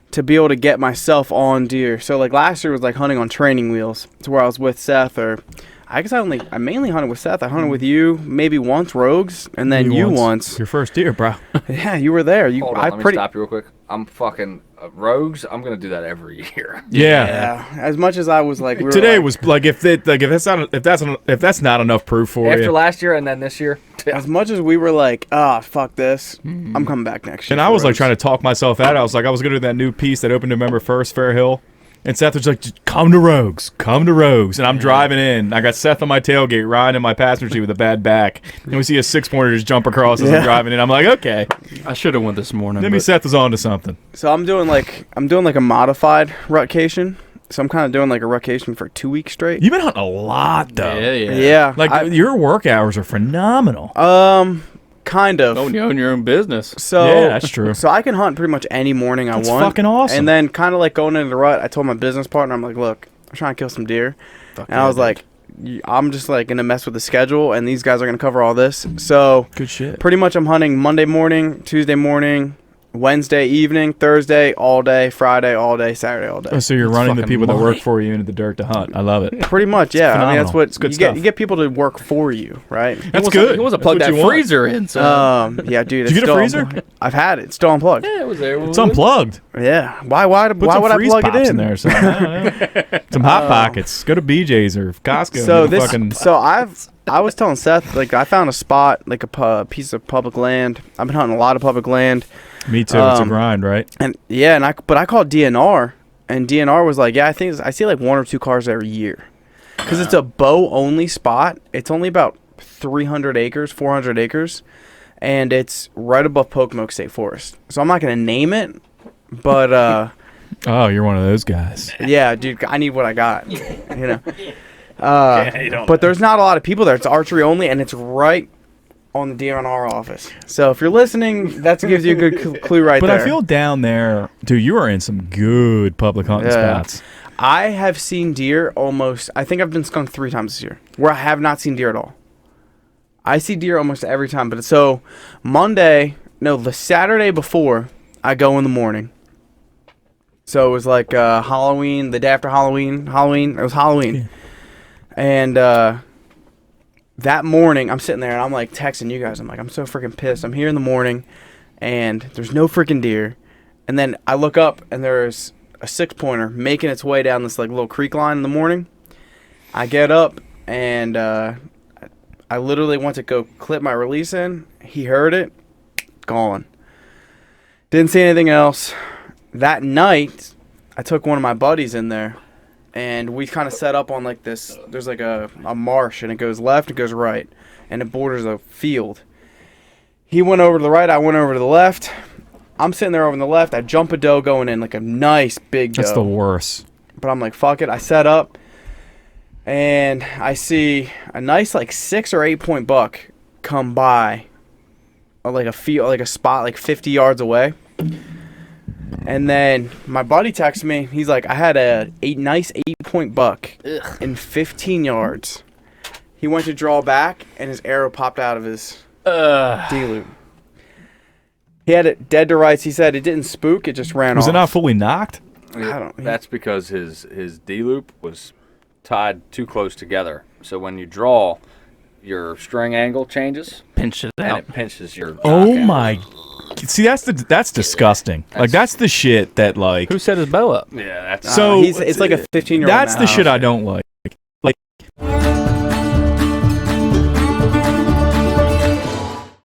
[SPEAKER 3] to be able to get myself on deer. So like last year was like hunting on training wheels, to where I was with Seth, or I guess I mainly hunted with Seth. I hunted with you maybe once, Rogues, and then you once.
[SPEAKER 4] Your first deer, bro.
[SPEAKER 3] Yeah, you were there.
[SPEAKER 2] Hold on, let me stop you real quick. I'm fucking Rogues. I'm gonna do that every year.
[SPEAKER 4] Yeah.
[SPEAKER 3] Yeah, as much as I was like,
[SPEAKER 4] Today was like if that's not enough proof for
[SPEAKER 2] After
[SPEAKER 4] you.
[SPEAKER 2] last year and then this year.
[SPEAKER 3] as much as we were like, fuck this, I'm coming back next year.
[SPEAKER 4] And I was like trying to talk myself out. I was like, I was gonna do that new piece that opened November 1st, Fair Hill. And Seth was like, "Just come to Rogues. And I'm driving in. I got Seth on my tailgate, Ryan in my passenger seat with a bad back. And we see a 6-pointer just jump across as I'm driving in. I'm like, okay.
[SPEAKER 1] I should have went this morning.
[SPEAKER 4] Maybe Seth was on to something.
[SPEAKER 3] So I'm doing like a modified rutcation. So I'm kind of doing like a rutcation for 2 weeks straight.
[SPEAKER 4] You've been hunting a lot, though.
[SPEAKER 3] Yeah.
[SPEAKER 4] Like, your work hours are phenomenal.
[SPEAKER 3] Kind of.
[SPEAKER 1] Oh, you own your own business.
[SPEAKER 3] So
[SPEAKER 4] Yeah, that's true.
[SPEAKER 3] So I can hunt pretty much any morning I
[SPEAKER 4] That's
[SPEAKER 3] want.
[SPEAKER 4] fucking awesome.
[SPEAKER 3] And then kind of like going into the rut, I told my business partner, I'm like, look, I'm trying to kill some deer. And I was like, I'm just like gonna mess with the schedule, and these guys are gonna cover all this. So
[SPEAKER 4] Good shit.
[SPEAKER 3] pretty much I'm hunting Monday morning, Tuesday morning, Wednesday evening, Thursday all day, Friday all day, Saturday all day.
[SPEAKER 4] Oh, so you're
[SPEAKER 1] That's
[SPEAKER 4] running the
[SPEAKER 1] fucking
[SPEAKER 4] people that work
[SPEAKER 1] money.
[SPEAKER 4] for you into the dirt to hunt. I love it.
[SPEAKER 3] Pretty much, yeah. I mean, that's
[SPEAKER 4] phenomenal.
[SPEAKER 3] what
[SPEAKER 4] It's good
[SPEAKER 3] you get.
[SPEAKER 4] stuff.
[SPEAKER 3] You get people to work for you, right?
[SPEAKER 4] That's good.
[SPEAKER 1] He wants to
[SPEAKER 4] That's
[SPEAKER 1] plug
[SPEAKER 4] what
[SPEAKER 1] that
[SPEAKER 4] you want.
[SPEAKER 1] freezer in. So.
[SPEAKER 3] Yeah, dude.
[SPEAKER 4] Did you get a
[SPEAKER 3] still
[SPEAKER 4] freezer?
[SPEAKER 3] I've had it. It's still unplugged.
[SPEAKER 1] yeah, it was there.
[SPEAKER 4] It's unplugged.
[SPEAKER 3] Yeah. Why
[SPEAKER 4] Put
[SPEAKER 3] would
[SPEAKER 4] some
[SPEAKER 3] I
[SPEAKER 4] freeze
[SPEAKER 3] plug it
[SPEAKER 4] pops
[SPEAKER 3] in?
[SPEAKER 4] there or something. I don't know. Some Hot Pockets. Go to BJ's or Costco.
[SPEAKER 3] So
[SPEAKER 4] and
[SPEAKER 3] this,
[SPEAKER 4] fucking,
[SPEAKER 3] so I was telling Seth, like, I found a spot, like piece of public land. I've been hunting a lot of public land,
[SPEAKER 4] me too. It's a grind, right?
[SPEAKER 3] and yeah, but I called DNR, and DNR was like, yeah, I think I see like 1 or 2 cars every year, because it's a bow only spot. It's only about 300 acres, 400 acres, and it's right above Pocomoke State Forest. So I'm not gonna name it, but
[SPEAKER 4] Oh, you're one of those guys.
[SPEAKER 3] yeah, dude, I need what I got, you know. But there's not a lot of people there. It's archery only, and it's right on the DNR office. So if you're listening, that gives you a good clue right
[SPEAKER 4] But
[SPEAKER 3] there.
[SPEAKER 4] I feel down there, dude, you are in some good public hunting
[SPEAKER 3] Yeah.
[SPEAKER 4] spots.
[SPEAKER 3] I have seen deer almost. I think I've been skunked 3 times this year, where I have not seen deer at all. I see deer almost every time. But so the Saturday before, I go in the morning. So it was like Halloween, the day after Halloween. It was Halloween.
[SPEAKER 4] Yeah.
[SPEAKER 3] And that morning, I'm sitting there and I'm like texting you guys. I'm like, I'm so freaking pissed. I'm here in the morning and there's no freaking deer. And then I look up and there's a 6-pointer making its way down this like little creek line in the morning. I get up and I literally went to go clip my release in. He heard it. Gone. Didn't see anything else. That night, I took one of my buddies in there. And we kind of set up on like this. There's like a marsh, and it goes left, it goes right, and it borders a field. He went over to the right, I went over to the left. I'm sitting there over on the left. I jump a doe going in, like a nice big doe.
[SPEAKER 4] That's the worst.
[SPEAKER 3] But I'm like, fuck it. I set up, and I see a nice like 6 or 8 point buck come by, like a field, like a spot, like 50 yards away. And then my buddy texts me. He's like, I had a nice 8-point buck in 15 yards. He went to draw back, and his arrow popped out of his D-loop. He had it dead to rights. He said it didn't spook. It just ran off.
[SPEAKER 4] Was it not fully knocked?
[SPEAKER 3] I don't.
[SPEAKER 2] That's because his D loop was tied too close together. So when you draw, your string angle changes.
[SPEAKER 1] Pinches
[SPEAKER 2] Now
[SPEAKER 1] at
[SPEAKER 2] it
[SPEAKER 1] it.
[SPEAKER 2] pinches your.
[SPEAKER 4] Oh
[SPEAKER 2] knockout.
[SPEAKER 4] my! See, that's disgusting. Like that's the shit that like.
[SPEAKER 1] Who set his bow up?
[SPEAKER 2] Yeah, that's
[SPEAKER 4] So
[SPEAKER 3] it's like a 15-year-old.
[SPEAKER 4] That's the shit I don't like.